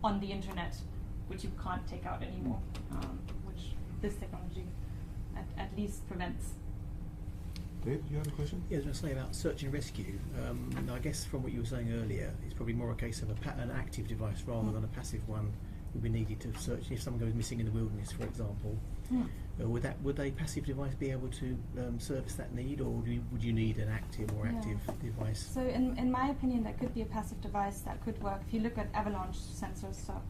on the internet, which you can't take out anymore, which this technology at least prevents. Dave, you have a question? Yeah, I was going to say about search and rescue. I guess from what you were saying earlier, it's probably more a case of an active device rather than a passive one would be needed to search. If someone goes missing in the wilderness, for example, would a passive device be able to service that need, or would you need an active or active device? So in my opinion, that could be a passive device that could work. If you look at avalanche sensors, so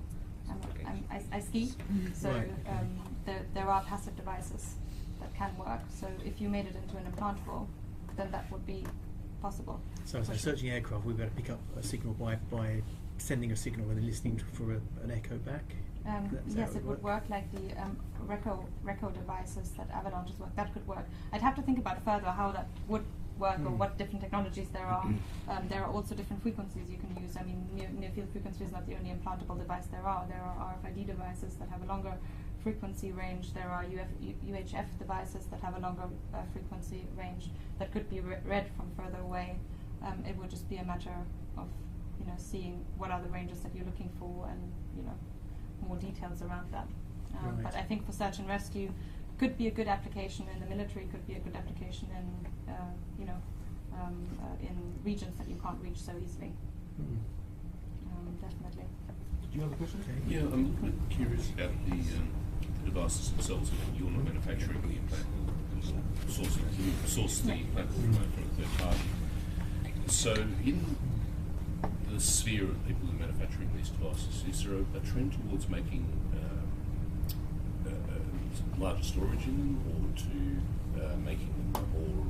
I ski, so Right, there are passive devices that can work. So if you made it into an implantable, then that would be possible. So searching aircraft, we've got to pick up a signal by sending a signal and then listening for an echo back? Yes, it would work like the Reco devices that avalanches work. That could work. I'd have to think about further how that would work or what different technologies there are. There are also different frequencies you can use. I mean, near field frequency is not the only implantable device there are. There are RFID devices that have a longer frequency range. There are UHF devices that have a longer frequency range that could be read from further away. It would just be a matter of seeing what are the ranges that you're looking for and more details around that. Right. But I think for search and rescue could be a good application in the military, could be a good application in in regions that you can't reach so easily. Definitely. Did you have a question? Yeah, I'm a little bit curious about the devices themselves. I mean, you're not manufacturing the implantable, you source the implantable from a third party. So in the sphere of people who are manufacturing these devices, is there a trend towards making larger storage in them, or to making them a more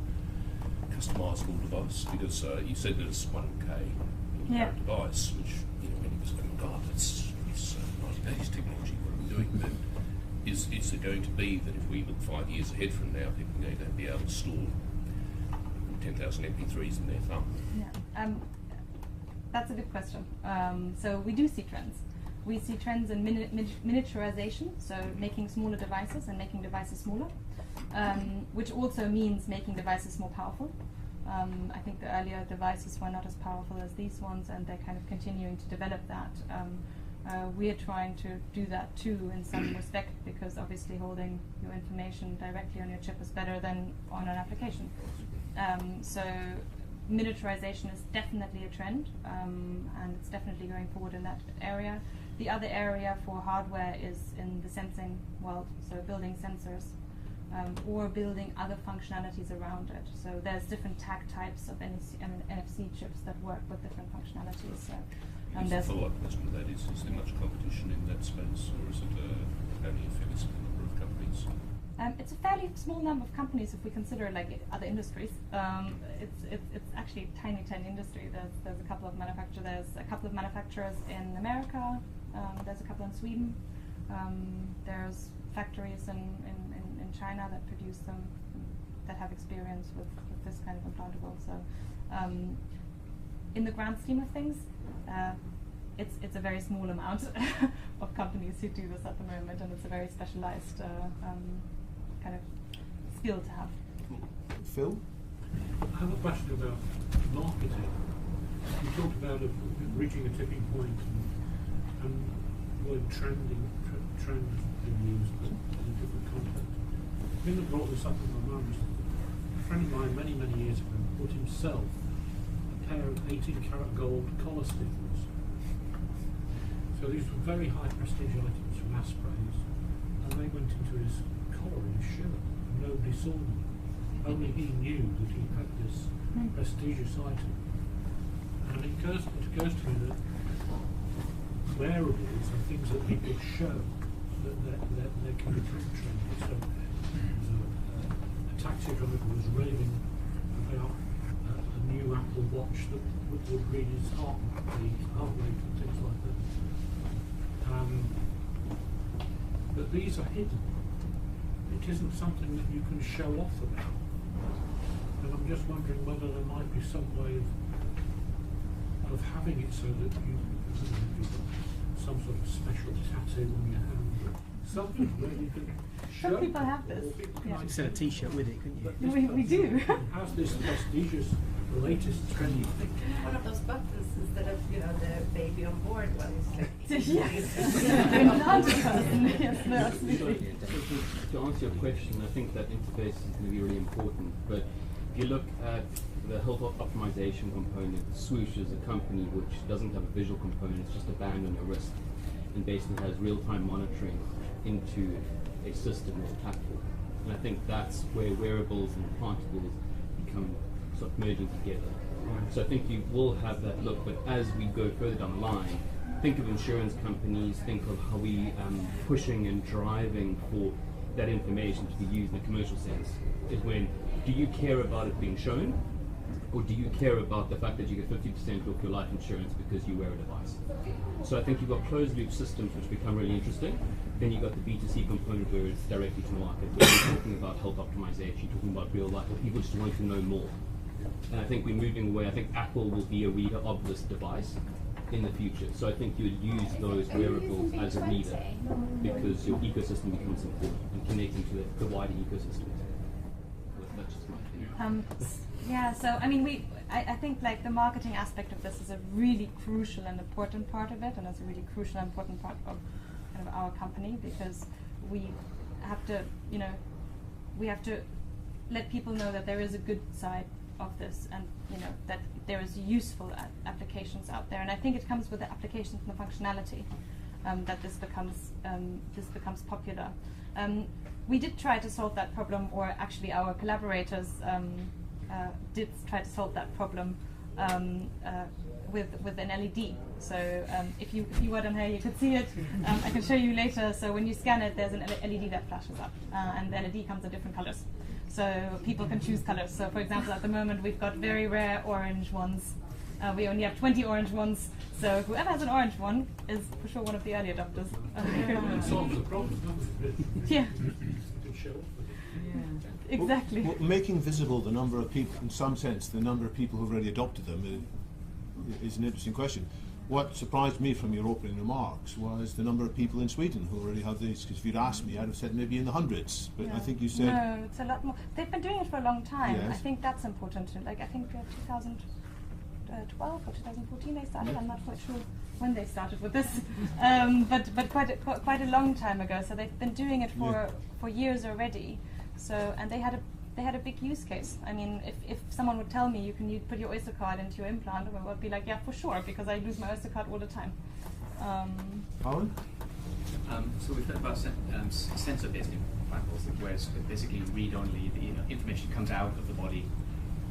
customisable device? Because you said that it's 1K device, which many of us go, God, it's 1980s technology. What are we doing? But is it going to be that if we look 5 years ahead from now, people are going to be able to store 10,000 MP3s in their thumb? Yeah. That's a good question. So we do see trends. We see trends in miniaturization, so making smaller devices and making devices smaller, which also means making devices more powerful. I think the earlier devices were not as powerful as these ones, and they're kind of continuing to develop that. We are trying to do that too in some respect, because obviously holding your information directly on your chip is better than on an application. So miniaturization is definitely a trend, and it's definitely going forward in that area. The other area for hardware is in the sensing world, so building sensors or building other functionalities around it. So there's different tag types of NFC chips that work with different functionalities. So, the follow-up question to that is there much competition in that space, or is it only a fairly small number of companies? It's a fairly small number of companies if we consider like other industries. It's actually a tiny industry. There's a couple of manufacturers. There's a couple of manufacturers in America. There's a couple in Sweden. There's factories in China that produce them, that have experience with this kind of implantable. So in the grand scheme of things, it's a very small amount of companies who do this at the moment, and it's a very specialized kind of skill to have. Phil? I have a question about marketing. You talked about reaching a tipping point and the word trend being used in a different context. The thing that brought this up in my mind was a friend of mine many years ago bought himself a pair of 18-karat gold collar stickers. So these were very high prestige items from Asprey's, and they went into his collar in his shirt, and nobody saw them. Only he knew that he had this prestigious item. And it goes to me that wearables are things that people show that can be trendy. So a taxi driver was raving about a new Apple Watch that would read his heart rate and things like that. But these are hidden. It isn't something that you can show off about. And I'm just wondering whether there might be some way of having it so that you've got some sort of special tattoo on your hand that something where you can show. Some people have this. You Yeah. could sell a T-shirt with it, couldn't you? We do. How's this prestigious, latest trendy thing? One of those buttons instead of, you know, the baby on board one is like. Yes. Implanted person. Yes, no, absolutely. To answer your question, I think that interface is going to be really important. But if you look at the health optimization component, Swoosh is a company which doesn't have a visual component, it's just a band on your wrist, and basically has real-time monitoring into a system or platform. And I think that's where wearables and implantables become sort of merging together. So I think you will have that look, but as we go further down the line, think of insurance companies, think of how we pushing and driving for that information to be used in a commercial sense, is when, do you care about it being shown, or do you care about the fact that you get 50% off your life insurance because you wear a device? So I think you've got closed loop systems which become really interesting. Then you've got the B2C component where it's directly to market, where you're talking about health optimization, you're talking about real life, where people just want to know more. And I think we're moving away. I think Apple will be a reader of this device in the future. So I think you'd use those wearables as a reader because your ecosystem becomes important and connecting to the wider ecosystem. That's just my opinion. Yeah, so I mean, I think like the marketing aspect of this is a really crucial and important part of it, and it's a really crucial and important part of kind of our company, because we have to, you know, we have to let people know that there is a good side of this, and you know that there is useful applications out there, and I think it comes with the applications and the functionality that this becomes popular. We did try to solve that problem, or actually our collaborators did try to solve that problem with an LED. So if you were down here, you could see it. I can show you later. So when you scan it, there's an LED that flashes up, and the LED comes in different colors. So people can choose colors. So for example, at the moment we've got very rare orange ones. We only have 20 orange ones. So whoever has an orange one is for sure one of the early adopters. It solves the problem, doesn't it? Yeah. To show. Exactly. Well, making visible the number of people, in some sense, the number of people who've already adopted them is an interesting question. What surprised me from your opening remarks was the number of people in Sweden who already have these, because if you'd asked me, I'd have said maybe in the hundreds, but Yeah. I think you said... No, it's a lot more. They've been doing it for a long time. Yes. I think that's important. Like, I think 2012 or 2014 they started. I'm not quite sure when they started with this, but quite a long time ago. So they've been doing it for years already. So, and they had a big use case. I mean, if someone would tell me you can put your Oyster card into your implant, I would be like, yeah, for sure, because I lose my Oyster card all the time. Alan? So we've heard about sensor-based implantables, where it's basically read-only. The information comes out of the body.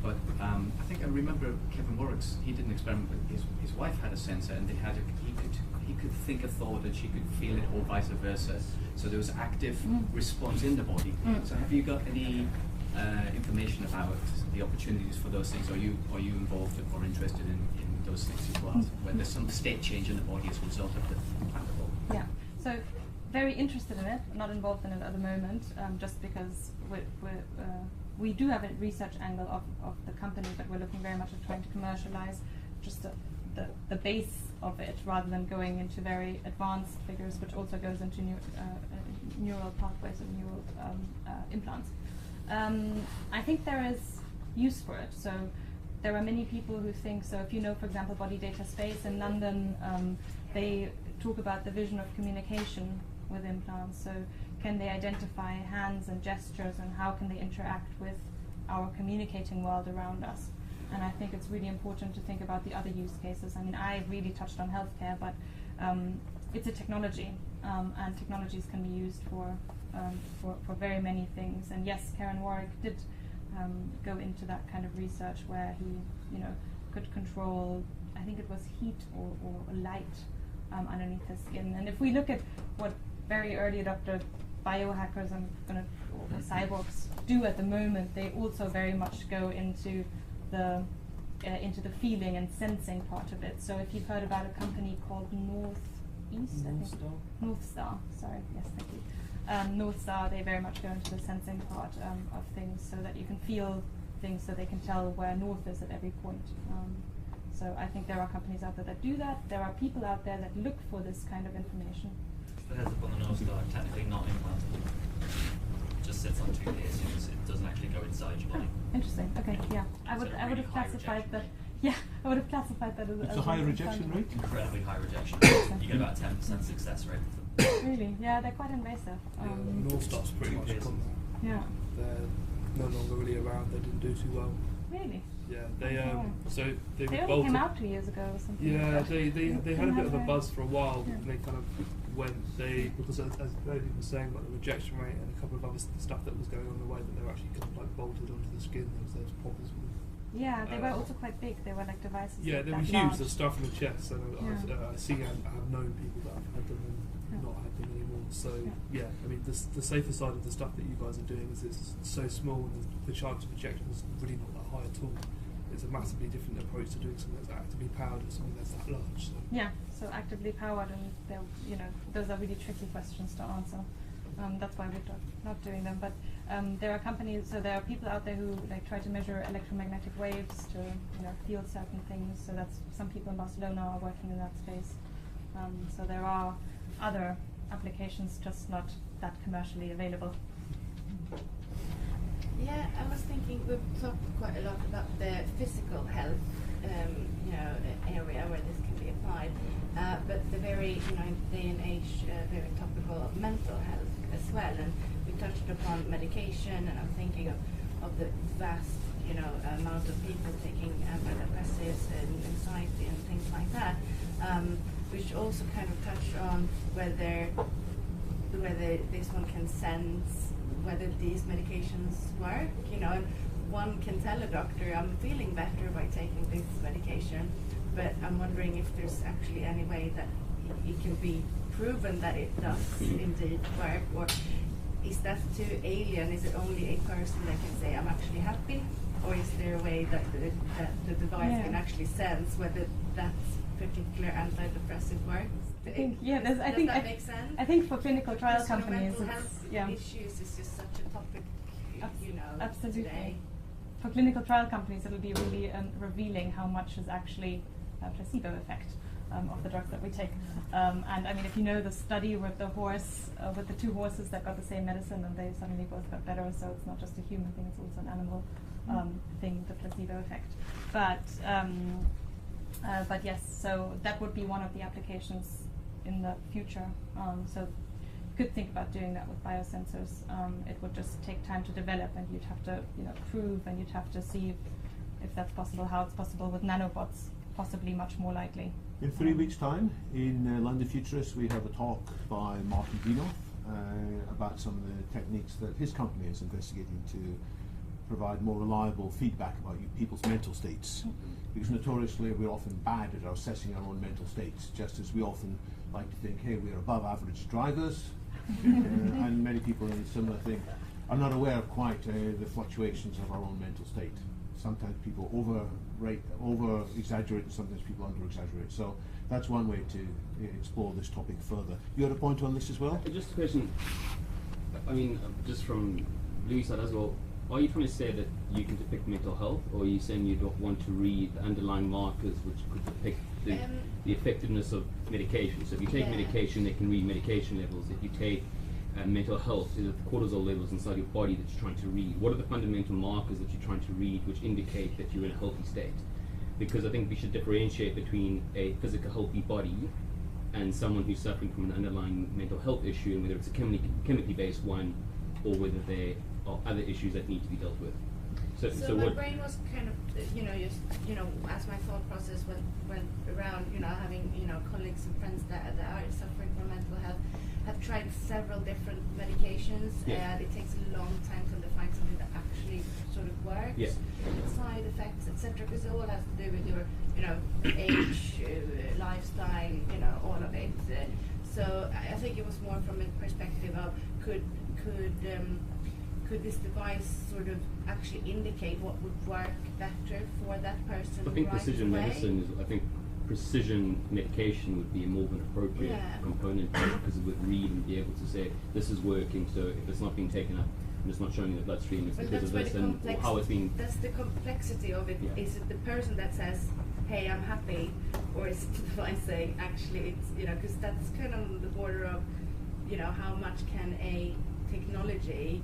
But I think I remember Kevin Warwick's. He did an experiment with his wife had a sensor, and he could think a thought and she could feel it, or vice versa. So there was active response in the body. So have you got any information about the opportunities for those things? Are you involved or interested in those things as well, where there's some state change in the body as a result of the implantable? Yeah. So very interested in it. Not involved in it at the moment, just because we do have a research angle of the company, but we're looking very much at trying to commercialize just the base of it, rather than going into very advanced figures, which also goes into neural pathways and neural implants. I think there is use for it. So there are many people who think, so if you know, for example, Body Data Space in London, they talk about the vision of communication with implants. So can they identify hands and gestures, and how can they interact with our communicating world around us? And I think it's really important to think about the other use cases. I mean, I really touched on healthcare, but it's a technology, and technologies can be used for very many things. And yes, Karen Warwick did go into that kind of research where he, could control, I think it was heat or light underneath the skin. And if we look at what very early adopter biohackers or cyborgs do at the moment, they also very much go into the feeling and sensing part of it. So if you've heard about a company called North Star, sorry, yes, thank you. North Star, they very much go into the sensing part of things, so that you can feel things, so they can tell where north is at every point. So I think there are companies out there that do that. There are people out there that look for this kind of information. the heads up on the nose are technically not implantable. It just sits on two piercings. It doesn't actually go inside your body. Interesting. Okay. Yeah. I So would really have high classified rejection that. rate. Yeah. I would have classified that as. It's as a high an rejection implant. rate? Incredibly high rejection rate. You get about 10% success rate with them. Really? Yeah. They're quite invasive. North Stop's pretty much gone now. Yeah. They're no longer really around. They didn't do too well. Really? Yeah, they so they They only bolted. came out 2 years ago or something. Yeah, like that. they had a bit of a buzz for a while, Yeah. but they kind of went because as Lady was saying about the rejection rate and a couple of other stuff that was going on in the way that they were actually kind of like bolted onto the skin. There was problems with them. Yeah, they were also quite big. They were like devices. Yeah, like they that were huge. large. They started from the chest. So Yeah. I have known people that have had them and Yeah. not had them anymore. So Yeah. I mean, the safer side of the stuff that you guys are doing is it's so small and the chance of rejection is really not that high at all. It's a massively different approach to doing something that's actively powered and something that's that large. So. Yeah, so actively powered, and those are really tricky questions to answer. That's why we're not doing them. But there are companies, so there are people out there who like try to measure electromagnetic waves to feel certain things. So that's some people in Barcelona are working in that space. So there are other applications, just not that commercially available. Yeah, I was thinking we've talked quite a lot about the physical health, area where this can be applied, but the very, in day and age, very topical of mental health as well. And we touched upon medication, and I'm thinking of the vast, amount of people taking antidepressives and anxiety and things like that, which also kind of touched on whether this one can sense whether these medications work, and one can tell a doctor, I'm feeling better by taking this medication, but I'm wondering if there's actually any way that it can be proven that it does indeed work, or is that too alien? Is it only a person that can say, I'm actually happy, or is there a way that the device can actually sense whether that particular antidepressive works? I think, Does that make sense? I think for clinical trial Because, companies, mental it's, health issues is just such a topic, absolutely. today. For clinical trial companies, it'll be really revealing how much is actually a placebo effect of the drugs that we take. And I mean, if you know the study with the horse, with the two horses that got the same medicine and they suddenly both got better, so it's not just a human thing, it's also an animal thing, the placebo effect. But yes, so that would be one of the applications in the future. So you could think about doing that with biosensors. It would just take time to develop, and you'd have to prove, and you'd have to see if that's possible, how it's possible with nanobots, possibly much more likely. In 3 weeks' time, in London Futurists, we have a talk by Martin Dinoff about some of the techniques that his company is investigating to provide more reliable feedback about people's mental states. Because notoriously we're often bad at assessing our own mental states, just as we often like to think, hey, we're above average drivers, and many people in a similar thing are not aware of quite the fluctuations of our own mental state. Sometimes people over-exaggerate, and sometimes people under-exaggerate. So that's one way to explore this topic further. You had a point on this as well? Just a question, I mean, just from Louis' side as well, are you trying to say that you can depict mental health, or are you saying you don't want to read the underlying markers which could depict the effectiveness of medication? So if you take medication, they can read medication levels. If you take mental health, is it the cortisol levels inside your body that you're trying to read? What are the fundamental markers that you're trying to read which indicate that you're in a healthy state? Because I think we should differentiate between a physical healthy body and someone who's suffering from an underlying mental health issue, and whether it's a chemically based one or whether there are other issues that need to be dealt with. So my brain was kind of, as my thought process went around, having, colleagues and friends that are suffering from mental health, have tried several different medications, and it takes a long time till they find something that actually sort of works, side effects, etc. Because it all has to do with your, age, lifestyle, all of it. So I think it was more from a perspective of could this device sort of actually indicate what would work better for that person? I think precision medicine is, I think precision medication would be more of an appropriate component, because it would read and be able to say, this is working, so if it's not being taken up and it's not showing in the bloodstream, it's because of this, and how it's being... That's the complexity of it. Is it the person that says, hey, I'm happy, or is it the device saying, actually, it's, because that's kind of on the border of, how much can a technology,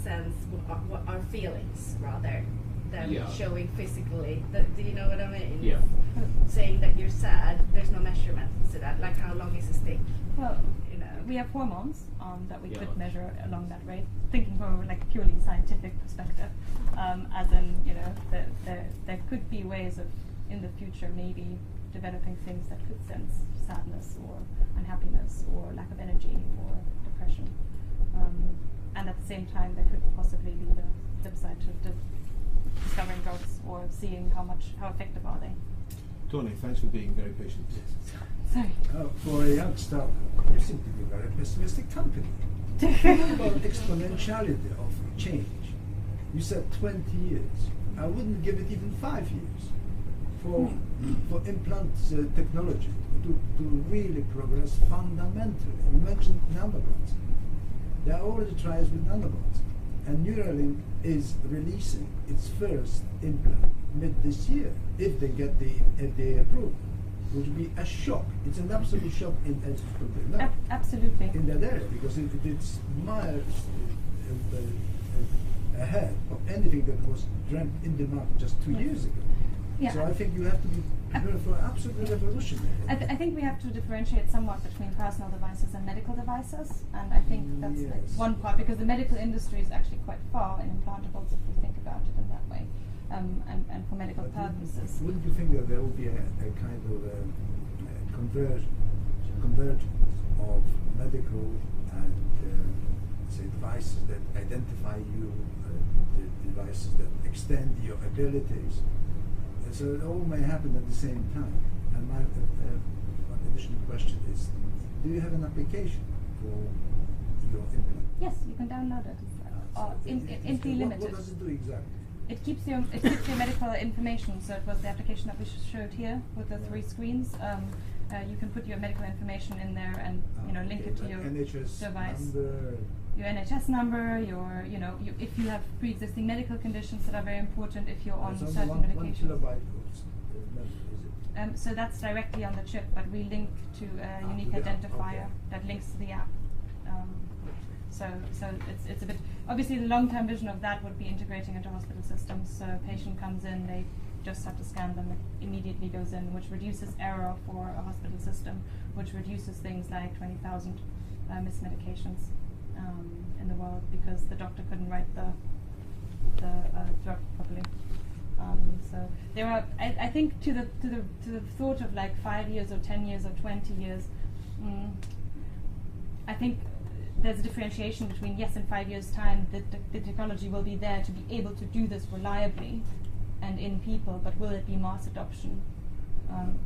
sense what our feelings rather than showing physically. Do you know what I mean? Yeah. Saying that you're sad, there's no measurement to that. Like how long is a stick? Well, we have hormones that we could measure along that rate. Thinking from a purely scientific perspective, as in there could be ways of in the future maybe developing things that could sense sadness or unhappiness or lack of energy or depression, and at the same time there could possibly be the flip side to discovering drugs or seeing how effective are they. Tony, thanks for being very patient. Sorry. For a young startup, you seem to be a very pessimistic company. Think about exponentiality of change. You said 20 years. I wouldn't give it even 5 years for implant technology to really progress fundamentally. You mentioned nanobots. There are already trials with nanobots. And Neuralink is releasing its first implant mid this year, if they get the FDA approval. It would be a shock. It's an absolute shock absolutely in that area, because it's miles ahead of anything that was dreamt in the market just 2 years ago. Yeah. So I think you have to be prepared for absolutely revolutionary. I think we have to differentiate somewhat between personal devices and medical devices, and I think that's one part, because the medical industry is actually quite far in implantables if we think about it in that way, and for medical purposes. Wouldn't you think that there will be a kind of convergence of medical and say devices that identify you, the devices that extend your abilities? So it all may happen at the same time. And my additional question is, do you have an application for your implant? Yes, you can download it. Limited. What does it do exactly? It keeps your medical information. So it was the application that we showed here with the 3 screens. You can put your medical information in there and link it to your NHS device. Number. Your NHS number, if you have pre-existing medical conditions that are very important, if you're on certain medications. 1 kilobyte is it? So that's directly on the chip, but we link to a unique identifier that links to the app. So it's a bit, obviously the long-term vision of that would be integrating into hospital systems. So a patient comes in, they just have to scan them, it immediately goes in, which reduces error for a hospital system, which reduces things like 20,000 missed medications in the world because the doctor couldn't write the drug properly. So there are, I think, to the thought of 5 years or 10 years or 20 years, I think there's a differentiation between, yes, in 5 years' time the technology will be there to be able to do this reliably and in people, but will it be mass adoption? I'm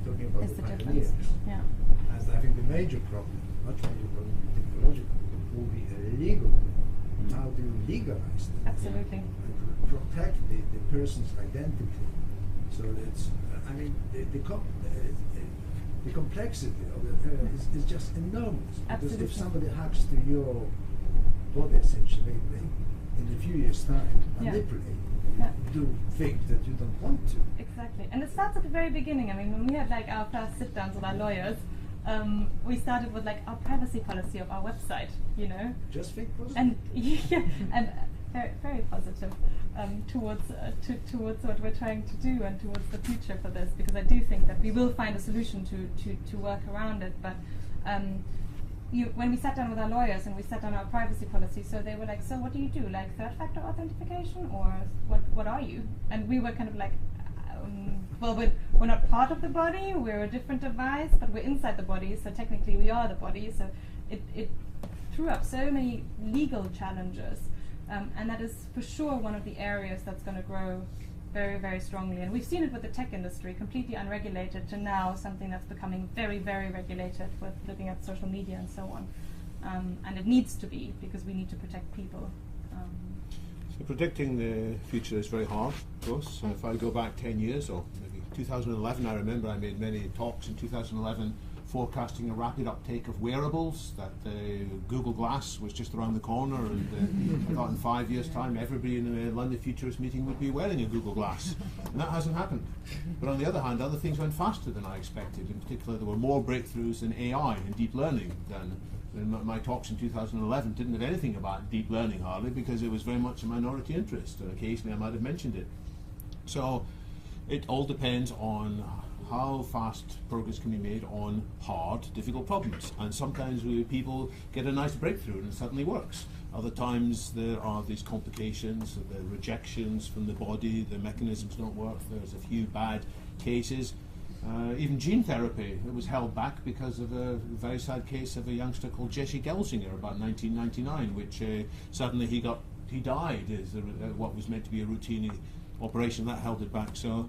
talking about the pioneers. Yeah. And I think the major problem, not major problem, technological, will be a legal problem. How do you legalize that? Absolutely. And protect the person's identity. So that's, the complexity of it is just enormous. Because if somebody hacks to your body, essentially, in a few years' time, manipulate, do things that you don't want to. Exactly. And it starts at the very beginning. When we had our first sit-downs with our lawyers, we started with our privacy policy of our website, Just think positive. And and very, very positive towards what we're trying to do and towards the future for this, because I do think that we will find a solution to work around it. But when we sat down with our lawyers and we sat down our privacy policy, so they were like, so what do you do? Third-factor authentication, or what are you? And we were kind of well, we're not part of the body, we're a different device, but we're inside the body, so technically we are the body. So it threw up so many legal challenges, and that is for sure one of the areas that's going to grow very, very strongly. And we've seen it with the tech industry, completely unregulated, to now something that's becoming very, very regulated with looking at social media and so on. And it needs to be, because we need to protect people. So predicting the future is very hard, of course. If I go back 10 years, or maybe 2011, I remember I made many talks in 2011 forecasting a rapid uptake of wearables, that Google Glass was just around the corner, and I thought in 5 years' time everybody in the London Futurist meeting would be wearing a Google Glass. And that hasn't happened. But on the other hand, other things went faster than I expected. In particular, there were more breakthroughs in AI and deep learning than my talks in 2011 didn't have anything about deep learning hardly, because it was very much a minority interest, and occasionally I might have mentioned it. So it all depends on how fast progress can be made on hard, difficult problems. And sometimes people get a nice breakthrough and it suddenly works. Other times there are these complications, the rejections from the body, the mechanisms don't work, there's a few bad cases. Even gene therapy, it was held back because of a very sad case of a youngster called Jesse Gelsinger about 1999, which suddenly he died as what was meant to be a routine operation. That held it back. So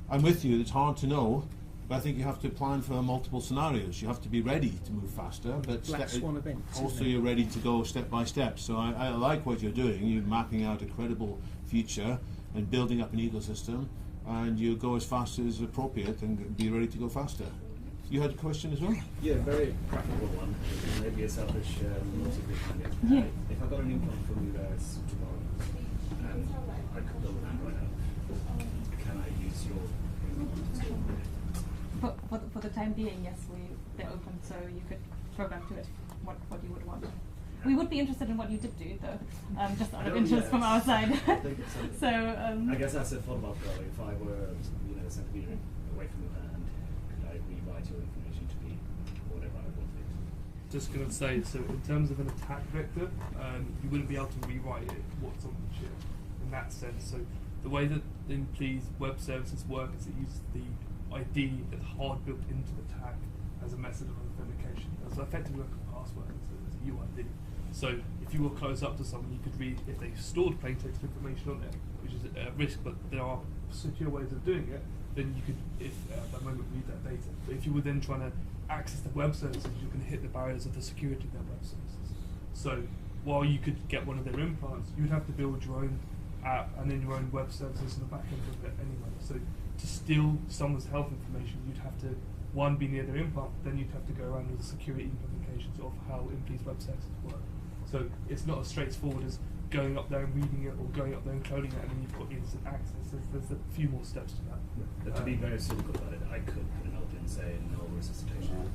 I'm with you, it's hard to know, but I think you have to plan for multiple scenarios. You have to be ready to move faster, but Black swan events, also you're ready to go step by step. So I like what you're doing. You're mapping out a credible future and building up an ecosystem, and you go as fast as appropriate and be ready to go faster. You had a question as well? Yeah, very practical one. Maybe a selfish motive behind it. Yeah. If I got an implant from you guys tomorrow and I could build an right now, can I use your implant? For the time being, yes, they're open, so you could program to it what you would want. We would be interested in what you did do, though, just out of interest from our side. So I guess that's a follow-up though. If I were, centimetre away from the band, could I rewrite your information to be whatever I wanted? Just going to say, so in terms of an attack vector, you wouldn't be able to rewrite it what's on the chip in that sense. So the way that Imply's web services work is it uses the ID that's hard built into the tag as a method of authentication. So effectively like a password, it's a UID. So if you were close up to someone, you could read if they stored plain text information on there, which is a risk, but there are secure ways of doing it. Then you could, at that moment, read that data. But if you were then trying to access the web services, you can hit the barriers of the security of their web services. So while you could get one of their implants, you'd have to build your own app and then your own web services in the back end of it anyway. So to steal someone's health information, you'd have to, one, be near their implant, then you'd have to go around with the security implications of how Imply's web services work. So it's not as straightforward as going up there and reading it or going up there and coding it and then you've got instant access. There's a few more steps to that. But to be very cynical about it, I could put a note in saying no resuscitation,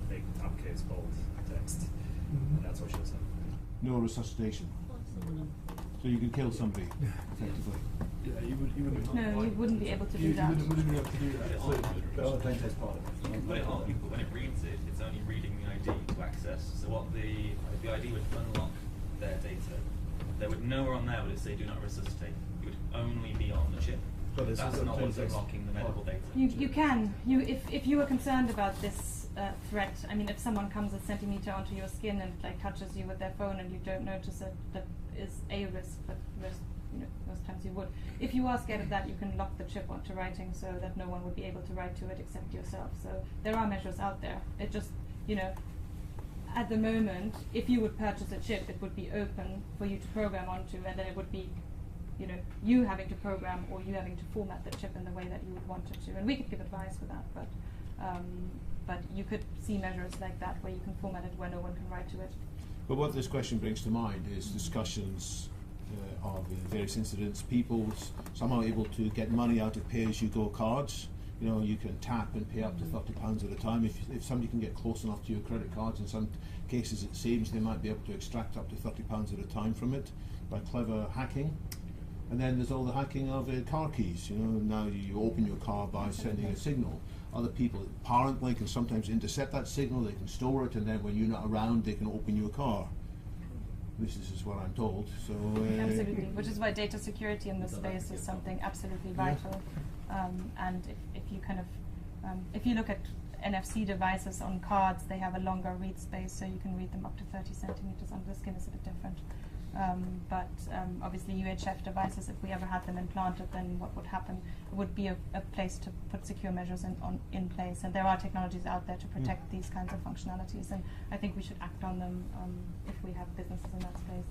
big uppercase bold text, and that's what shows up. No resuscitation. So you can kill somebody, effectively. Yeah, you wouldn't. No, you wouldn't be able to do that. You wouldn't be able to do that. So plain text part of it. You can put it on, but when it reads it, it's only reading the ID to access. So what the ID would unlock their data. There would nowhere on there would it say do not resuscitate. It would only be on the chip. So this That's is not what's unlocking the medical data. You can. If you were concerned about this threat, I mean, if someone comes a centimeter onto your skin and like touches you with their phone and you don't notice it, that is a risk, but most times you would. If you are scared of that, you can lock the chip onto writing so that no one would be able to write to it except yourself. So there are measures out there. It just, at the moment, if you would purchase a chip, it would be open for you to program onto, and then it would be, you having to program or you having to format the chip in the way that you would want it to. And we could give advice for that, but you could see measures like that where you can format it where no one can write to it. But what this question brings to mind is discussions of various incidents, people somehow able to get money out of pay-as-you-go cards. You can tap and pay up to £30 at a time. If somebody can get close enough to your credit cards, in some cases it seems they might be able to extract up to £30 at a time from it by clever hacking. And then there's all the hacking of car keys. Now you open your car by sending a signal. Other people apparently can sometimes intercept that signal, they can store it, and then when you're not around they can open your car. This is what I'm told. So absolutely, which is why data security in this space is something absolutely vital. And if you if you look at NFC devices on cards, they have a longer read space, so you can read them up to 30 centimeters. Under the skin is a bit different. But obviously UHF devices, if we ever had them implanted, then what would happen would be a place to put secure measures in place. And there are technologies out there to protect these kinds of functionalities, and I think we should act on them if we have businesses in that space.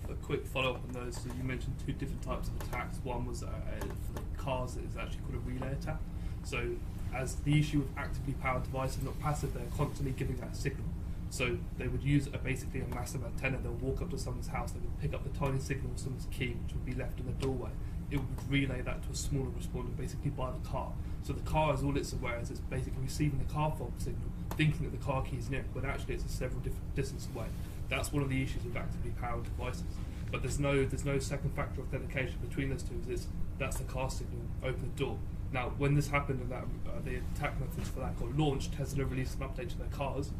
A quick follow-up on those. So you mentioned two different types of attacks. One was for the cars, that is actually called a relay attack. So as the issue with actively powered devices, not passive, they're constantly giving that signal. So they would use basically a massive antenna. They'll walk up to someone's house, they would pick up the tiny signal of someone's key, which would be left in the doorway. It would relay that to a smaller responder, basically by the car. So the car is all it's aware is it's basically receiving the car fob signal, thinking that the car key is near, but actually it's a several different distance away. That's one of the issues with actively powered devices. But there's no second factor authentication between those two. That's the car signal, open the door. Now, when this happened and that the attack methods for that got launched, Tesla released an update to their cars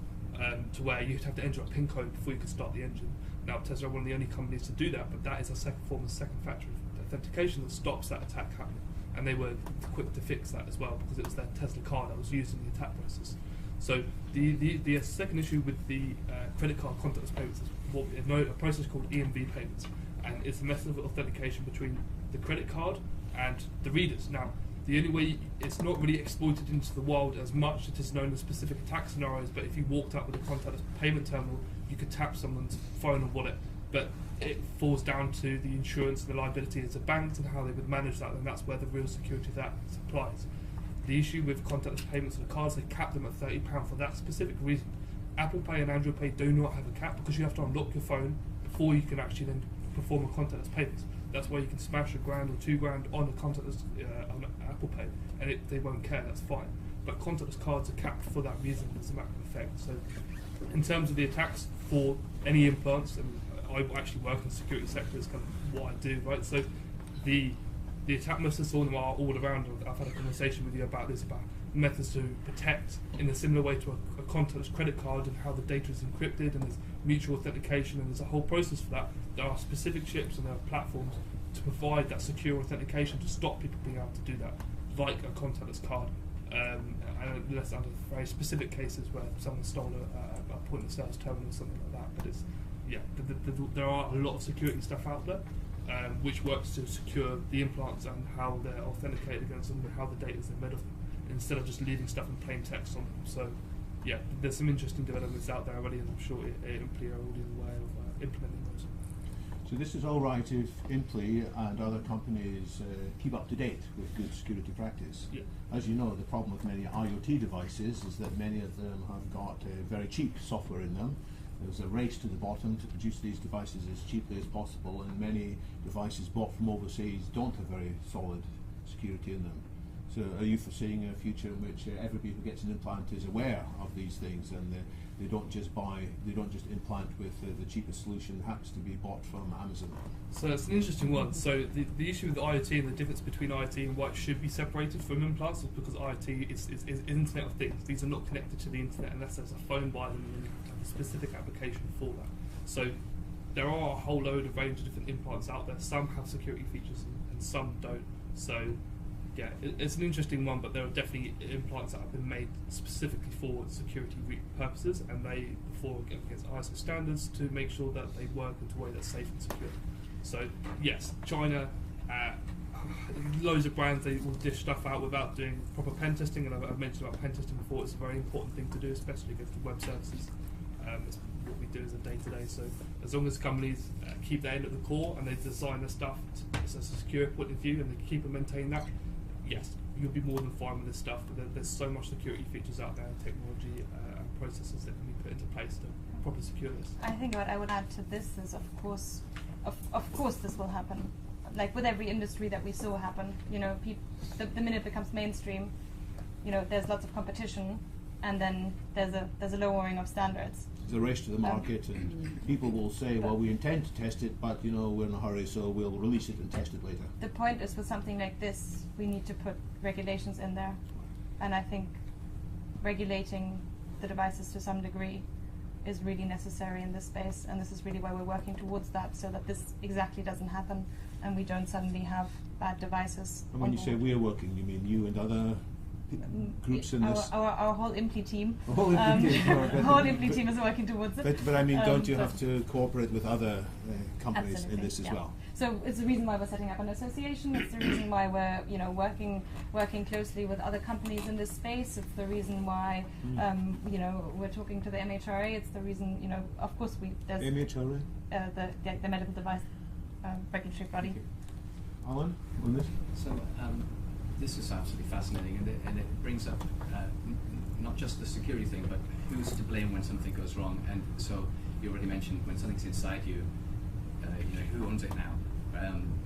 to where you'd have to enter a PIN code before you could start the engine. Now, Tesla are one of the only companies to do that, but that is a second form of second factor authentication that stops that attack happening. And they were quick to fix that as well because it was their Tesla car that was used in the attack process. So the second issue with the credit card contactless payments is a process called EMV payments, and it's a method of authentication between the credit card and the readers. Now, the only way it's not really exploited into the wild as much, it is known in specific attack scenarios, but if you walked out with a contactless payment terminal, you could tap someone's phone or wallet, but it falls down to the insurance and the liability as a bank and how they would manage that, and that's where the real security of that applies. The issue with contactless payments on the cards, they cap them at £30 for that specific reason. Apple Pay and Android Pay do not have a cap because you have to unlock your phone before you can actually then perform a contactless payment. That's why you can smash £1,000 or £2,000 on a contactless on Apple Pay, and they won't care. That's fine. But contactless cards are capped for that reason as a matter of fact. So, in terms of the attacks for any implants, and I actually work in the security sector. It's kind of what I do, right? So, the attack methods are all around. I've had a conversation with you about this, about methods to protect in a similar way to a contactless credit card and how the data is encrypted, and there's mutual authentication, and there's a whole process for that. There are specific chips and there are platforms to provide that secure authentication to stop people being able to do that, like a contactless card, unless under very specific cases where someone stole a point of sales terminal or something like that. But it's there are a lot of security stuff out there. Which works to secure the implants and how they're authenticated against them and how the data is embedded, instead of just leaving stuff in plain text on them. So, yeah, there's some interesting developments out there already, and I'm sure Imply are already aware of implementing those. So this is all right if Imply and other companies keep up to date with good security practice. Yeah. As you know, the problem with many IoT devices is that many of them have got very cheap software in them. There's a race to the bottom to produce these devices as cheaply as possible, and many devices bought from overseas don't have very solid security in them. So are you foreseeing a future in which everybody who gets an implant is aware of these things, and they don't just implant with the cheapest solution that happens to be bought from Amazon? So it's an interesting one. So the issue with IoT and the difference between IoT and why it should be separated from implants is because IoT is Internet of Things. These are not connected to the internet unless there's a phone by them, and then you have to have a specific application for that. So there are a whole load of range of different implants out there. Some have security features and some don't. So yeah, it's an interesting one, but there are definitely implants that have been made specifically for security purposes, and they perform against ISO standards to make sure that they work in a way that's safe and secure. So yes, China, loads of brands, they will dish stuff out without doing proper pen testing, and I've mentioned about pen testing before. It's a very important thing to do, especially against the web services. It's what we do as a day-to-day. So as long as companies keep their end at the core and they design their stuff as a secure point of view, and they keep and maintain that, yes, you'll be more than fine with this stuff. But there's so much security features out there, and technology and processes that can be put into place to properly secure this. I think what I would add to this is, of course this will happen. Like with every industry that we saw happen, you know, the minute it becomes mainstream, you know, there's lots of competition, and then there's a lowering of standards. There's a race to the market, and people will say, well, we intend to test it, but you know, we're in a hurry, so we'll release it and test it later. The point is, with something like this, we need to put regulations in there, and I think regulating the devices to some degree is really necessary in this space, and this is really why we're working towards that, so that this exactly doesn't happen, and we don't suddenly have bad devices. And when you say we're working, you mean you and other groups in this? Our whole Imply team. The whole Imply team. The whole Imply team is working towards it. But I mean, don't you have to cooperate with other companies Absolutely, in this as well? So it's the reason why we're setting up an association. It's the reason why we're working closely with other companies in this space. It's the reason why we're talking to the MHRA. It's the reason, of course there's MHRA, the medical device regulatory body. Alan, on this? So this is absolutely fascinating, and it brings up not just the security thing, but who's to blame when something goes wrong. And so you already mentioned when something's inside you, who owns it now,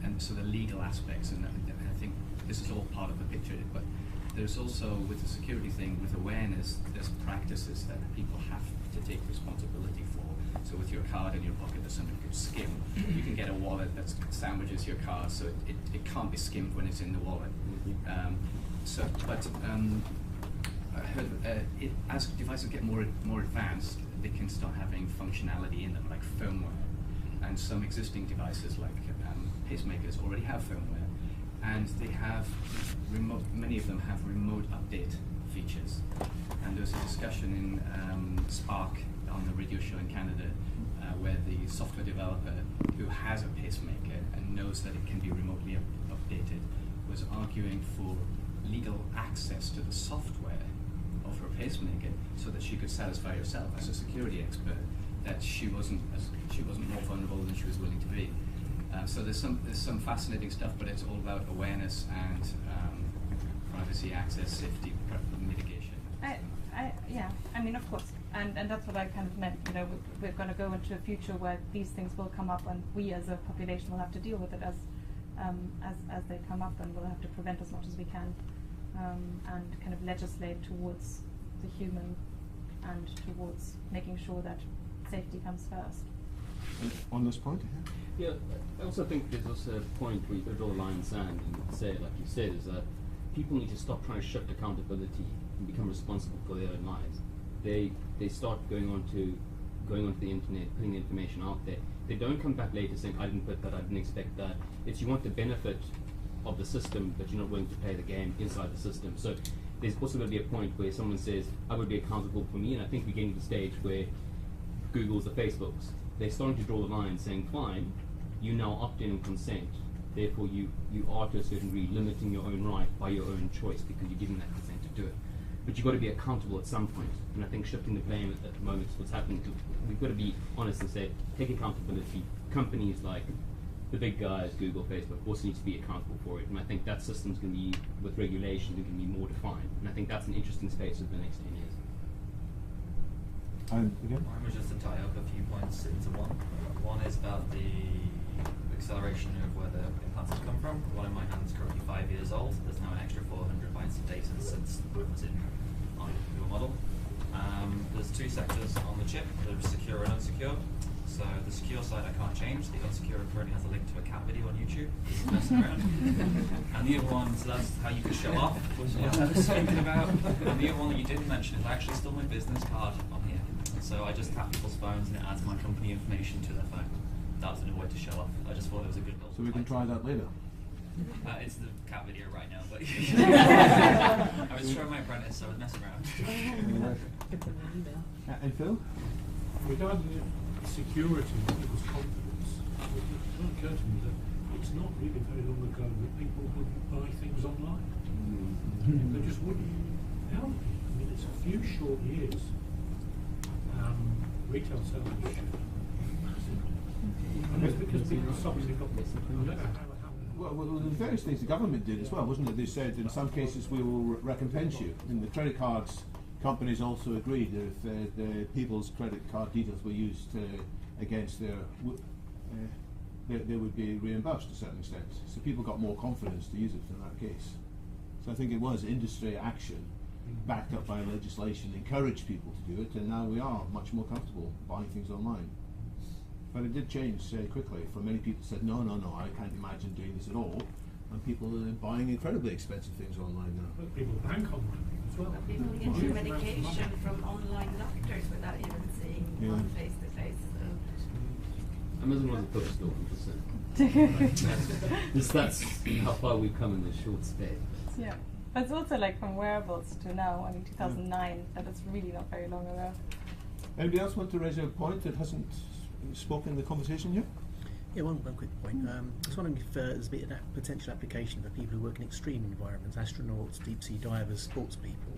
and so the legal aspects, and I think this is all part of the picture. But there's also, with the security thing, with awareness, there's practices that people have to take responsibility for. So with your card in your pocket that somebody could skim, you can get a wallet that sandwiches your card, so it can't be skimmed when it's in the wallet. I heard as devices get more advanced, they can start having functionality in them, like firmware. And some existing devices, like pacemakers, already have firmware, and they have many of them have remote update features. And there's a discussion in Spark on the radio show in Canada, where the software developer who has a pacemaker and knows that it can be remotely updated was arguing for legal access to the software of her pacemaker, so that she could satisfy herself as a security expert that she wasn't more vulnerable than she was willing to be. So there's some fascinating stuff, but it's all about awareness and privacy, access, safety, mitigation. I mean, of course, and that's what I kind of meant. We're going to go into a future where these things will come up, and we as a population will have to deal with it as they come up, and we'll have to prevent as much as we can, and kind of legislate towards the human and towards making sure that safety comes first. And on this point, yeah, I also think there's also a point where you could draw the line in the sand and say, like you said, is that people need to stop trying to shift accountability and become responsible for their own lives. They start going onto the internet, putting the information out there. They don't come back later saying, I didn't put that, I didn't expect that. It's you want the benefit of the system, but you're not willing to play the game inside the system. So there's also going to be a point where someone says, I would be accountable for me, and I think we're getting to the stage where Google's, the Facebooks, they're starting to draw the line saying, fine, you now opt in and consent. Therefore, you are to a certain degree limiting your own right by your own choice because you're giving that consent to do it. But you've got to be accountable at some point. And I think shifting the blame at the moment is what's happening. We've got to be honest and say, take accountability. Companies like the big guys, Google, Facebook, also need to be accountable for it. And I think that system's going to be, with regulation, going to be more defined. And I think that's an interesting space over the next 10 years. Again? Mine was just to tie up a few points into one. One is about the acceleration of where the implants have come from. One in my hand is currently 5 years old. There's now an extra 400 bytes of data since it was in on your model. There's two sectors on the chip. There's secure and unsecure. So the secure side I can't change. The unsecure currently has a link to a cat video on YouTube. It's messing around. And the other one, so that's how you could show off, was what I was thinking about. And the other one that you didn't mention is actually still my business card on here. So I just tap people's phones and it adds my company information to their phone. That's another way to show off. I just thought it was a good build. So we can try that later. It's the cat video right now, but I was showing my apprentice, so I was messing around. And Phil? Regarding security and people's confidence, it occurred to me that it's not really very long ago that people wouldn't buy things online. They just wouldn't. Now, I mean, it's a few short years. Retail sales have shifted massively. And it's because people suddenly got this. I don't know how it happened. Well, the various things the government did as well, wasn't it? They said in some cases we will recompense you. And the credit cards companies also agreed that if the people's credit card details were used against their, they would be reimbursed to a certain extent. So people got more confidence to use it in that case. So I think it was industry action backed up by legislation, encouraged people to do it, and now we are much more comfortable buying things online. But it did change quickly. For many people said, no, I can't imagine doing this at all. And people are buying incredibly expensive things online now. But people bank online as well. But people get your medication from online doctors without even seeing one face to face. Amazon was a bookstore, I'm just saying. That's how far we've come in this short space. Yeah. But it's also like from wearables to now, I mean 2009, that is really not very long ago. Anybody else want to raise a point that hasn't spoken in the conversation yet? Yeah, one quick point. I was wondering if there's been a potential application for people who work in extreme environments, astronauts, deep sea divers, sports people.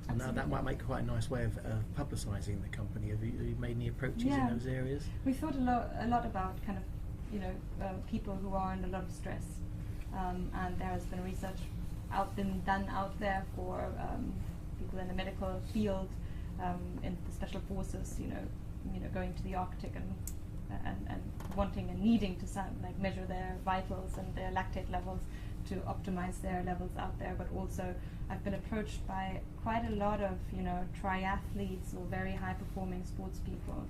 And that might make quite a nice way of publicising the company. Have you made any approaches in those areas? We thought a lot about kind of, people who are in a lot of stress. And there has been research been done out there for people in the medical field, in the special forces, going to the Arctic and wanting and needing to measure their vitals and their lactate levels to optimize their levels out there. But also I've been approached by quite a lot of triathletes or very high performing sports people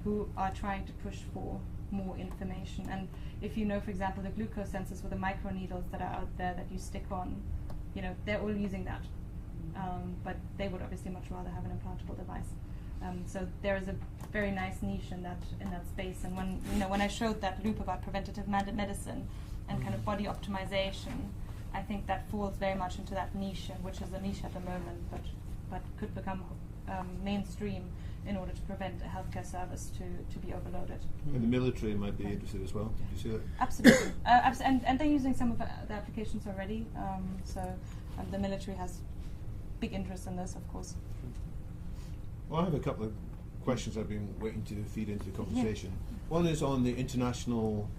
who are trying to push for more information. And if for example, the glucose sensors with the microneedles that are out there that you stick on, they're all using that. But they would obviously much rather have an implantable device. So there is a very nice niche in that space. And when I showed that loop about preventative medicine and kind of body optimization, I think that falls very much into that niche, which is a niche at the moment, but could become mainstream in order to prevent a healthcare service to be overloaded. And the military might be interested as well. Did you see that? Absolutely. And they're using some of the applications already. So the military has big interest in this, of course. Well, I have a couple of questions I've been waiting to feed into the conversation. One is on the international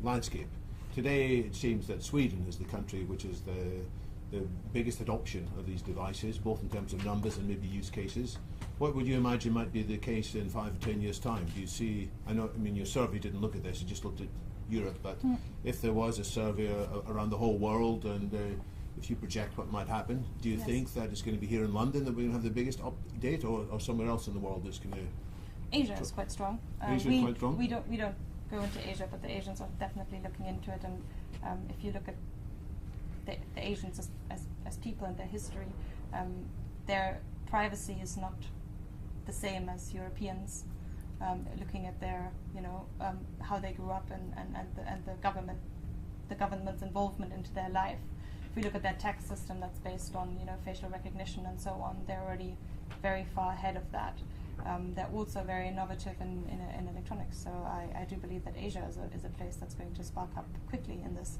landscape. Today it seems that Sweden is the country which is the biggest adoption of these devices, both in terms of numbers and maybe use cases. What would you imagine might be the case in 5 or 10 years' time? Do you see, your survey didn't look at this, you just looked at Europe, but if there was a survey around the whole world, and if you project what might happen, do you think that it's going to be here in London that we're going to have the biggest update, or somewhere else in the world that's going to... Asia is quite strong. Asia is quite strong? We don't go into Asia, but the Asians are definitely looking into it. And if you look at the Asians as people and their history, their privacy is not the same as Europeans. Looking at their, how they grew up and the government's involvement into their life. If we look at their tax system that's based on facial recognition and so on, they're already very far ahead of that. They're also very innovative in electronics, so I do believe that Asia is a place that's going to spark up quickly in this.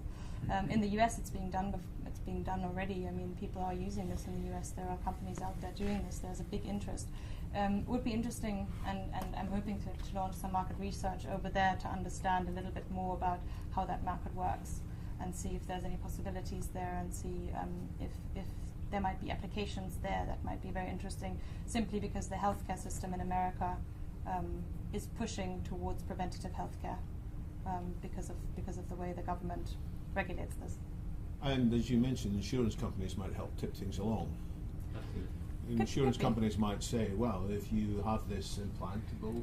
In the US, it's being done already. I mean, people are using this in the US. There are companies out there doing this. There's a big interest. It would be interesting, and I'm hoping to launch some market research over there to understand a little bit more about how that market works, and see if there's any possibilities there, and see if there might be applications there that might be very interesting, simply because the healthcare system in America is pushing towards preventative healthcare because of the way the government regulates this. And as you mentioned, insurance companies might help tip things along. Insurance companies might say, well, if you have this implantable,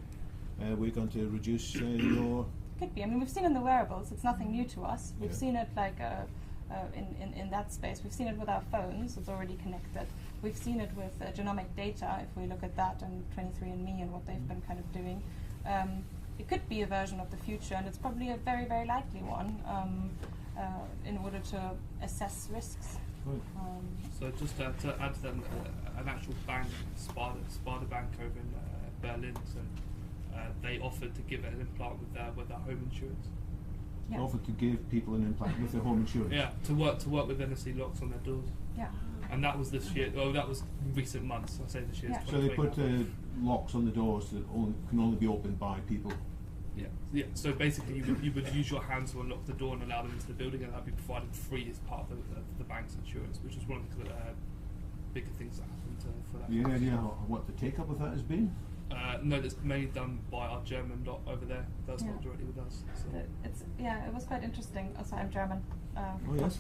we're going to reduce your... Could be. I mean, we've seen in the wearables, it's nothing new to us. We've seen it like in that space. We've seen it with our phones, it's already connected. We've seen it with genomic data, if we look at that, and 23andMe and what they've been kind of doing. It could be a version of the future, and it's probably a very, very likely one in order to assess risks. So just to add to that, an actual bank, Sparda Bank over in Berlin, so they offered to give it an implant with their home insurance. Yeah. Offered to give people an implant with their home insurance. Yeah, to work with NFC locks on their doors. Yeah. And that was this year. Well, that was recent months. I say this year. Yeah. So they put locks on the doors that can only be opened by people. Yeah. Yeah. So basically, you would use your hands to unlock the door and allow them into the building, and that would be provided free as part of the bank's insurance, which was one of the bigger things that happened for that. Do you have any idea what the take up of that has been? No, it's mainly done by our German lot over there. That's not directly with us. So. It was quite interesting. Also, I'm German. Oh yes.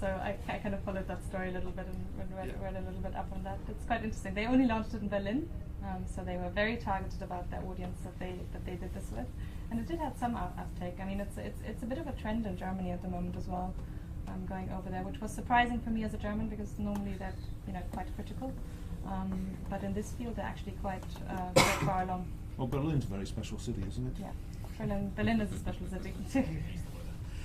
So I kind of followed that story a little bit and read a little bit up on that. It's quite interesting. They only launched it in Berlin, so they were very targeted about their audience that they did this with, and it did have some uptake. I mean, it's a bit of a trend in Germany at the moment as well. Going over there, which was surprising for me as a German, because normally they're quite critical. But in this field, they're actually quite far along. Well, Berlin's a very special city, isn't it? Yeah, Berlin is a special city.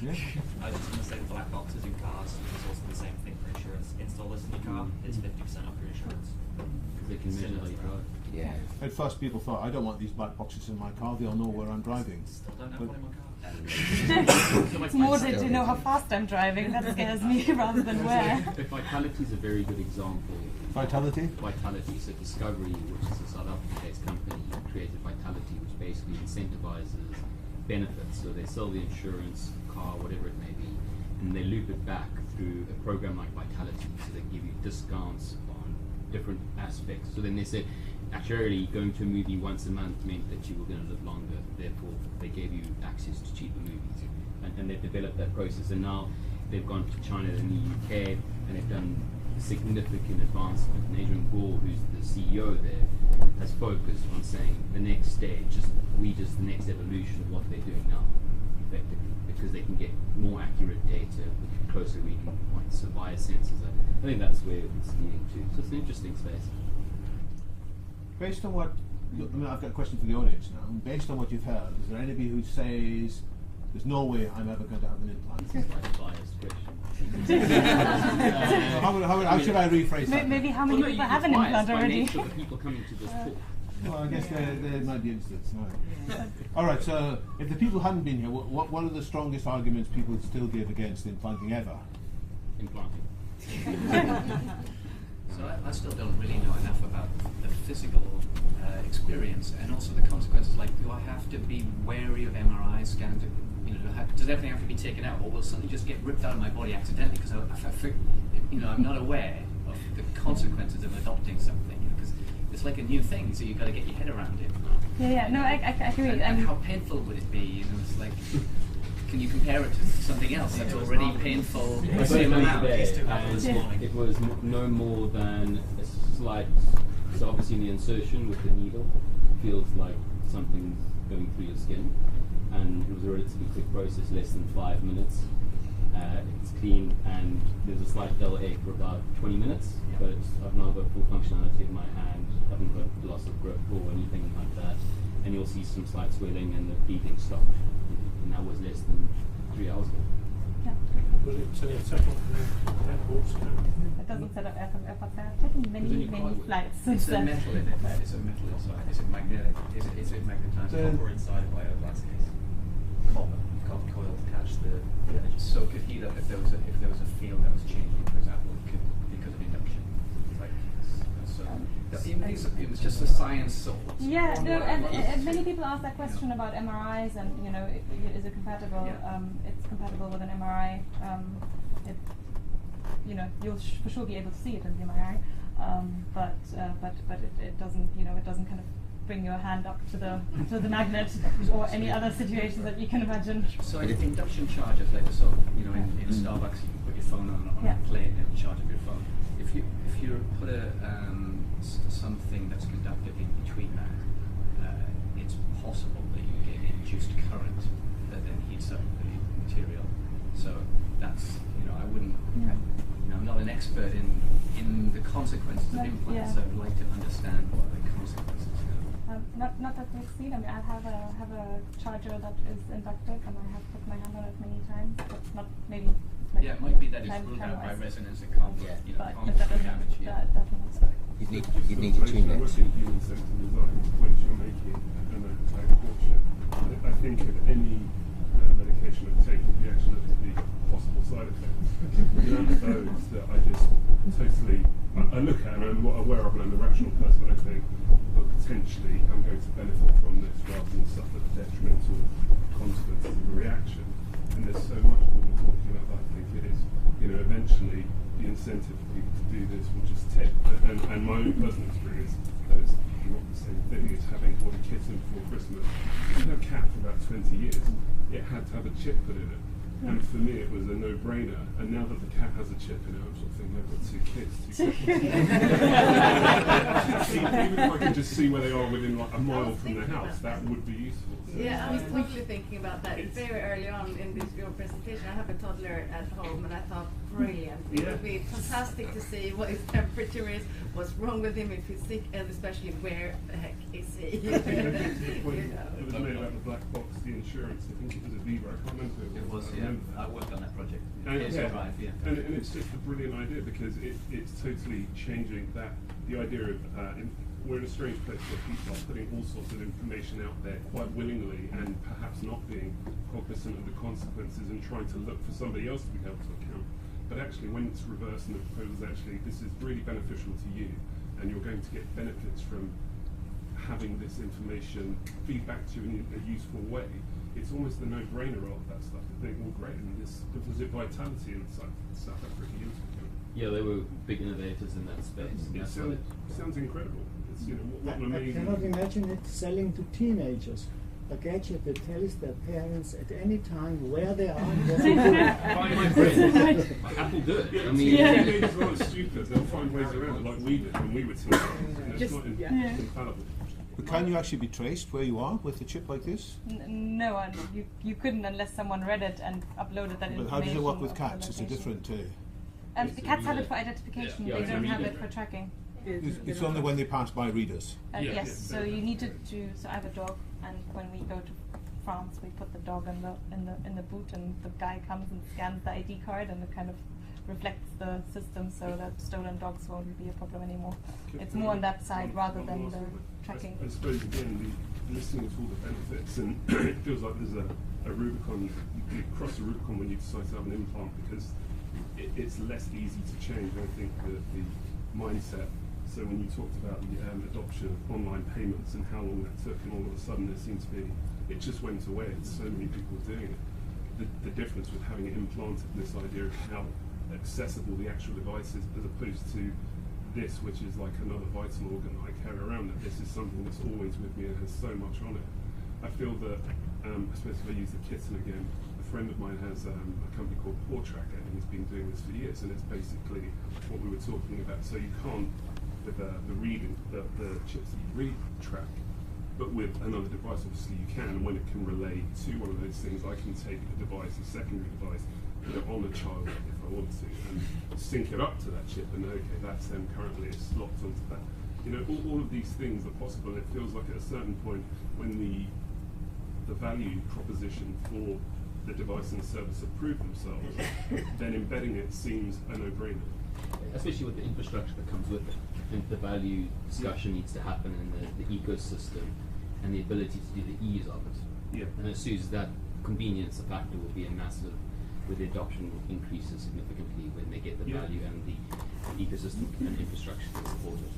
Yeah. I was just going to say the black boxes in cars is also the same thing for insurance. Install this in your car, it's 50% off your insurance. Because they can measure how you drive. Yeah. At first, people thought, I don't want these black boxes in my car, they'll know where I'm driving. Still don't have one in my car. It's more to know how fast I'm driving. That scares me rather than where. Vitality is a very good example. Vitality? Vitality. So Discovery, which is a South African-based company, created Vitality, which basically incentivizes benefits. So they sell the insurance, car, whatever it may be, and they loop it back through a program like Vitality, so they give you discounts on different aspects. So then they said, actually, going to a movie once a month meant that you were going to live longer, therefore they gave you access to cheaper movies. And they've developed that process, and now they've gone to China and the UK, and they've done significant advancement. And Adrian Gore, who's the CEO there, has focused on saying the next stage is the next evolution of what they're doing now, effectively, because they can get more accurate data with closer reading points, so bias sensors. I think that's where it's leading to. So it's an interesting space. Based on what, I mean, I've got a question for the audience now. Based on what you've heard, is there anybody who says there's no way I'm ever going to have an implant? It's like a biased question. How should I rephrase that? Maybe how many people have an implant already? The people coming to this talk. Well, I guess there might be instances. No. All right. So, if the people hadn't been here, what are the strongest arguments people would still give against implanting ever? Implanting. So I still don't really know enough about the physical experience and also the consequences. Like, do I have to be wary of MRI scans? You know, does everything have to be taken out, or will something just get ripped out of my body accidentally because I'm not aware of the consequences of adopting something? Because it's like a new thing, so you've got to get your head around it. Yeah. No, I agree. And how painful would it be? You know, it's like, can you compare it to something else that's already painful? The same amount. It was no more than a slight. So obviously, in the insertion with the needle, it feels like something's going through your skin, and it was a relatively quick process, less than 5 minutes. It's clean, and there's a slight dull ache for about 20 minutes, but I've now got full functionality of my hand. I haven't got loss of grip or anything like that, and you'll see some slight swelling and the bleeding stopped. And that was less than 3 hours ago. Yeah. Will it set off the airports now? It doesn't set up airports. I've taken many flights since It's a then. metal in it. It's a metal inside. Is it magnetic? Is it magnetized? Copper inside a bioplastics. Copper coil to catch the energy. So it could heat up if there was a field that was changing, for example, because of induction. Like, so it was just a science sold. Yeah, no, and many people ask that question about MRIs, and you know, is it compatible? Yeah. It's compatible with an MRI. You know, you'll for sure be able to see it in the MRI, but it doesn't. You know, it doesn't kind of bring your hand up to the magnet or any other situations that you can imagine. So induction chargers, like so, you know, in Starbucks, you can put your phone on a plate and charge up your phone. If you put something that's conductive in between that, it's possible that you get induced current that then heats up the material. So that's, you know, I wouldn't. You know, I'm not an expert in the consequences of implants. So I would like to understand what the consequences are. Not that we've seen. I mean, I have a charger that is inductive, and I have put my hand on it many times, but not maybe. Like It might be that it's ruled out by resonance. It can't, you know, can't that do damage. that doesn't. You need to tune it. Human centered design, which you're making an attack caution. I think of any medication I've taken, you actually look at the possible side effects. None of those that I just totally, I look at and I'm aware of, and I'm a rational person. I think, well, potentially I'm going to benefit from this rather than suffer the detrimental consequences of a reaction. And there's so much more we're talking about that I think it is, you know, eventually the incentive for people to do this will just tip. And my own personal experience is not the same thing as having bought a kitten before Christmas. It had a cat for about 20 years. It had to have a chip put in it. And for me, it was a no-brainer. And now that the cat has a chip in it, I'm sort of thinking, I've got 2 kids. Even if I could just see where they are within like a mile from the house, that would be useful. So Yeah, I was totally thinking about that very early on in your presentation. I have a toddler at home, and I thought, brilliant. It would be fantastic to see what his temperature is, what's wrong with him, if he's sick, and especially where the heck is he. It was made about the black box, the insurance. I think it was Aviva. I can't remember who it was. I worked on that project. And it's just a brilliant idea because it's totally changing the idea of we're in a strange place where people are putting all sorts of information out there quite willingly and perhaps not being cognizant of the consequences and trying to look for somebody else to be held to account. But actually, when it's reversed and the proposal is actually this is really beneficial to you, and you're going to get benefits from having this information feed back to you in a useful way, it's almost a no-brainer of that stuff to think, well, great, and this was it Vitality in South Africa years ago. Yeah, they were big innovators in that space. It sounds incredible. It's, you know, what an I amazing. cannot imagine it selling to teenagers. A gadget that tells their parents at any time where they are. My friends, Apple do it. Yeah, I mean, teenagers aren't stupid. They'll find ways around it, like we did when we were teenagers. And it's not infallible. But can you actually be traced where you are with a chip like this? No, and you couldn't unless someone read it and uploaded that information. But how does it work with of cats? the Is it location. different? The cats have it for identification. Yeah. They don't have Yeah. it for tracking. It's only when they pass by readers. Yes. So you need to. So I have a dog, and when we go to France, we put the dog in the boot, and the guy comes and scans the ID card, and it kind of reflects the system, so that stolen dogs won't be a problem anymore. It's more on that side rather than the tracking. I suppose again, listening to all the benefits, and it feels like there's a Rubicon. You cross the Rubicon when you decide to have an implant because it's less easy to change. I think the mindset. So when you talked about the adoption of online payments and how long that took, and all of a sudden there seems to be, it just went away. And so many people doing it. The difference with having it implanted, this idea of how accessible the actual device is, as opposed to this, which is like another vital organ I carry around. That this is something that's always with me and has so much on it. I feel that, especially if I use the kitten again, a friend of mine has a company called Paw Tracker, and he's been doing this for years, and it's basically what we were talking about. So you can't, with the reading, the chips that you read track, but with another device, obviously you can, and when it can relate to one of those things, I can take a device, a secondary device, put it on a child if I want to, and sync it up to that chip, and okay, that's them currently, it's locked onto that. You know, all of these things are possible, and it feels like at a certain point, when the value proposition for the device and the service have proved themselves, then embedding it seems a no-brainer. especially with the infrastructure that comes with it. I think the value discussion needs to happen in the ecosystem and the ability to do the ease of it. Yeah. And as soon as that convenience factor will be a massive, with the adoption increases significantly when they get the value and the ecosystem and infrastructure to support it.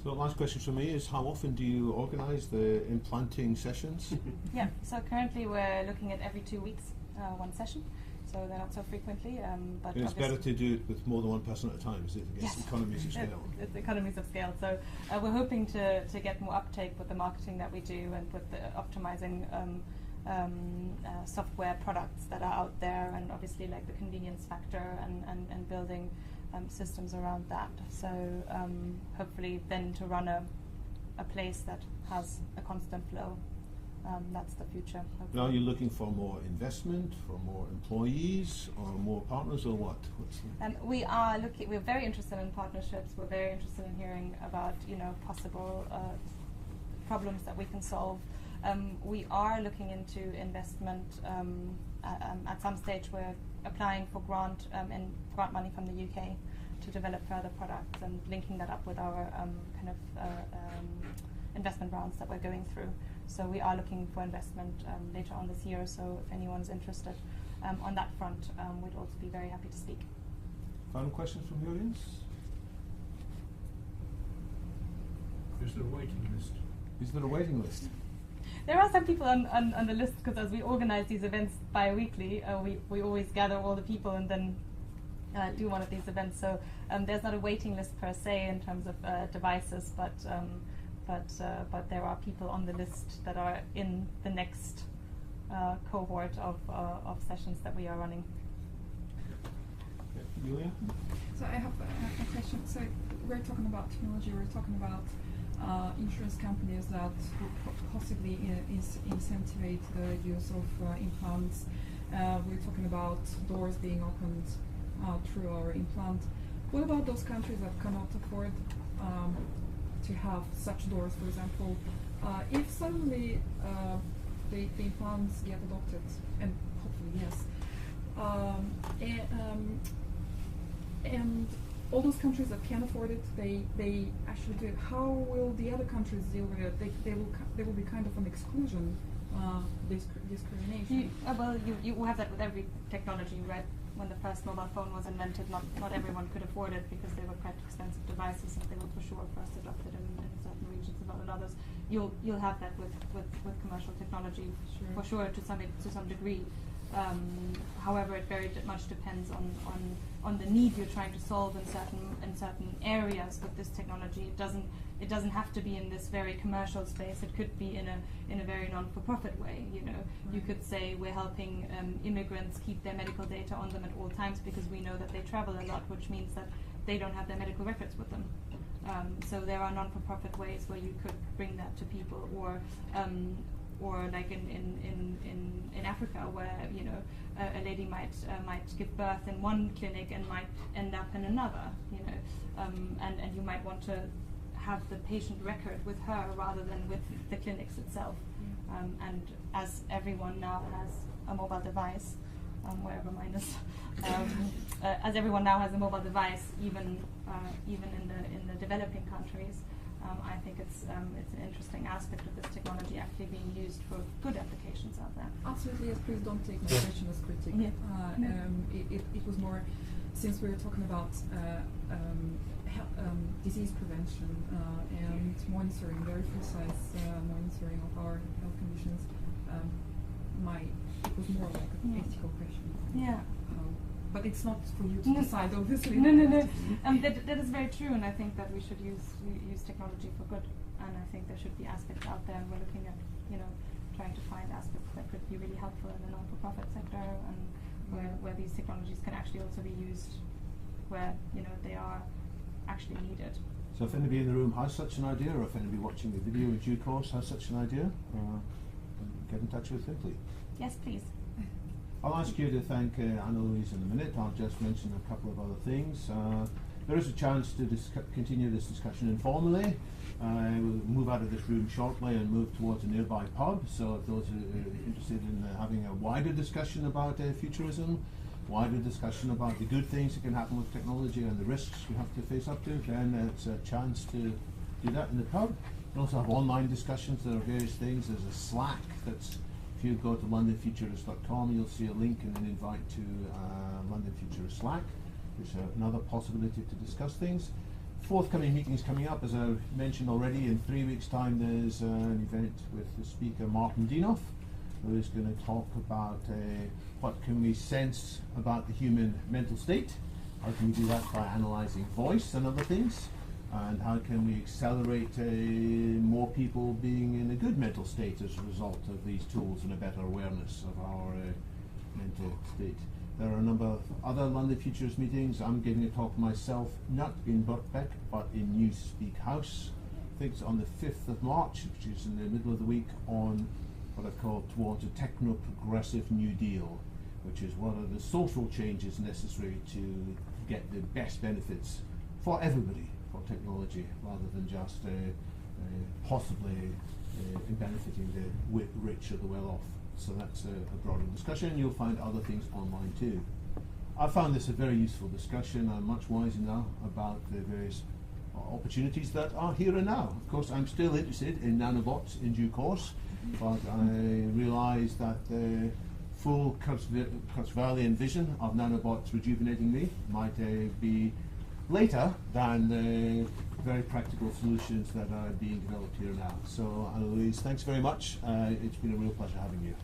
So the last question for me is, how often do you organise the implanting sessions? Yeah, so currently we're looking at every 2 weeks, one session. So they're not so frequently, but And it's better to do it with more than one person at a time, is it? Against economies of scale. It's economies of scale. So we're hoping to get more uptake with the marketing that we do and with the optimizing software products that are out there, and obviously like the convenience factor and building systems around that. So hopefully then to run a place that has a constant flow. That's the future. Hopefully. Now you're looking for more investment, for more employees, or more partners, or what? We are looking. We're very interested in partnerships. We're very interested in hearing about possible problems that we can solve. We are looking into investment. At some stage, we're applying for grant money from the UK to develop further products, and linking that up with our investment rounds that we're going through. So we are looking for investment later on this year. So if anyone's interested on that front, we'd also be very happy to speak. Final questions from the audience? Is there a waiting list? Is there a waiting list? There are some people on the list, because as we organize these events bi-weekly, we always gather all the people and then do one of these events. So there's not a waiting list per se in terms of devices, but there are people on the list that are in the next cohort of sessions that we are running. Julia? So I have a question. So we're talking about technology, we're talking about insurance companies that possibly incentivize the use of implants. We're talking about doors being opened through our implant. What about those countries that cannot afford to have such doors, for example? If suddenly the implants get adopted, and hopefully yes, and all those countries that can't afford it, they actually do it. How will the other countries deal with it? There will be kind of an exclusion, discrimination. You have that with every technology, right? when the first mobile phone was invented, not everyone could afford it because they were quite expensive devices, and they were for sure first adopted in certain regions and not in others. You'll have that with commercial technology for sure to some degree. However, it very much depends on the need you're trying to solve in certain areas with this technology. It doesn't have to be in this very commercial space. It could be in a very non-for-profit way. You know, you could say we're helping immigrants keep their medical data on them at all times because we know that they travel a lot, which means that they don't have their medical records with them. So there are non-for-profit ways where you could bring that to people, or like in Africa, where you know a lady might give birth in one clinic and might end up in another. You know, and you might want to have the patient record with her rather than with the clinics itself. And as everyone now has a mobile device, wherever mine is, as everyone now has a mobile device, even in the developing countries, I think it's an interesting aspect of this technology actually being used for good applications out there. Absolutely, yes. Please don't take my question as critique. It was more, since we were talking about disease prevention and monitoring, very precise monitoring of our health conditions. It was more like an ethical question. Yeah. But it's not for you to decide, obviously. No. That is very true, and I think that we should use technology for good. And I think there should be aspects out there, and we're looking at, you know, trying to find aspects that could be really helpful in the non-for-profit sector, and where these technologies can actually also be used where, you know, they are actually needed. So if anybody in the room has such an idea, or if anybody watching the video in due course has such an idea, get in touch with Simply. Yes, please. I'll ask you to thank Anna-Louise in a minute. I'll just mention a couple of other things. There is a chance to continue this discussion informally. We'll move out of this room shortly and move towards a nearby pub. So if those are interested in having a wider discussion about futurism, wider discussion about the good things that can happen with technology and the risks we have to face up to, then it's a chance to do that in the pub. We also have online discussions. There are various things. There's a Slack that's, if you go to londonfuturist.com, you'll see a link and an invite to London Futurist Slack. There's another possibility to discuss things. Forthcoming meetings coming up, as I mentioned already, in 3 weeks' time there's an event with the speaker Martin Dienoff, who is going to talk about what can we sense about the human mental state, how can we do that by analysing voice and other things, and how can we accelerate more people being in a good mental state as a result of these tools and a better awareness of our mental state. There are a number of other London Futurist meetings. I'm giving a talk myself, not in Birkbeck, but in Newspeak House. I think it's on the 5th of March, which is in the middle of the week, on what I've called Towards a Techno-Progressive New Deal, which is what are the social changes necessary to get the best benefits for everybody for technology, rather than just possibly benefiting the rich or the well-off. So that's a broader discussion. You'll find other things online too. I found this a very useful discussion. I'm much wiser now about the various opportunities that are here and now. Of course, I'm still interested in nanobots in due course, but I realise that the full Kurzweilian vision of nanobots rejuvenating me might be later than the very practical solutions that are being developed here now. So, Anna-Louise, thanks very much. It's been a real pleasure having you.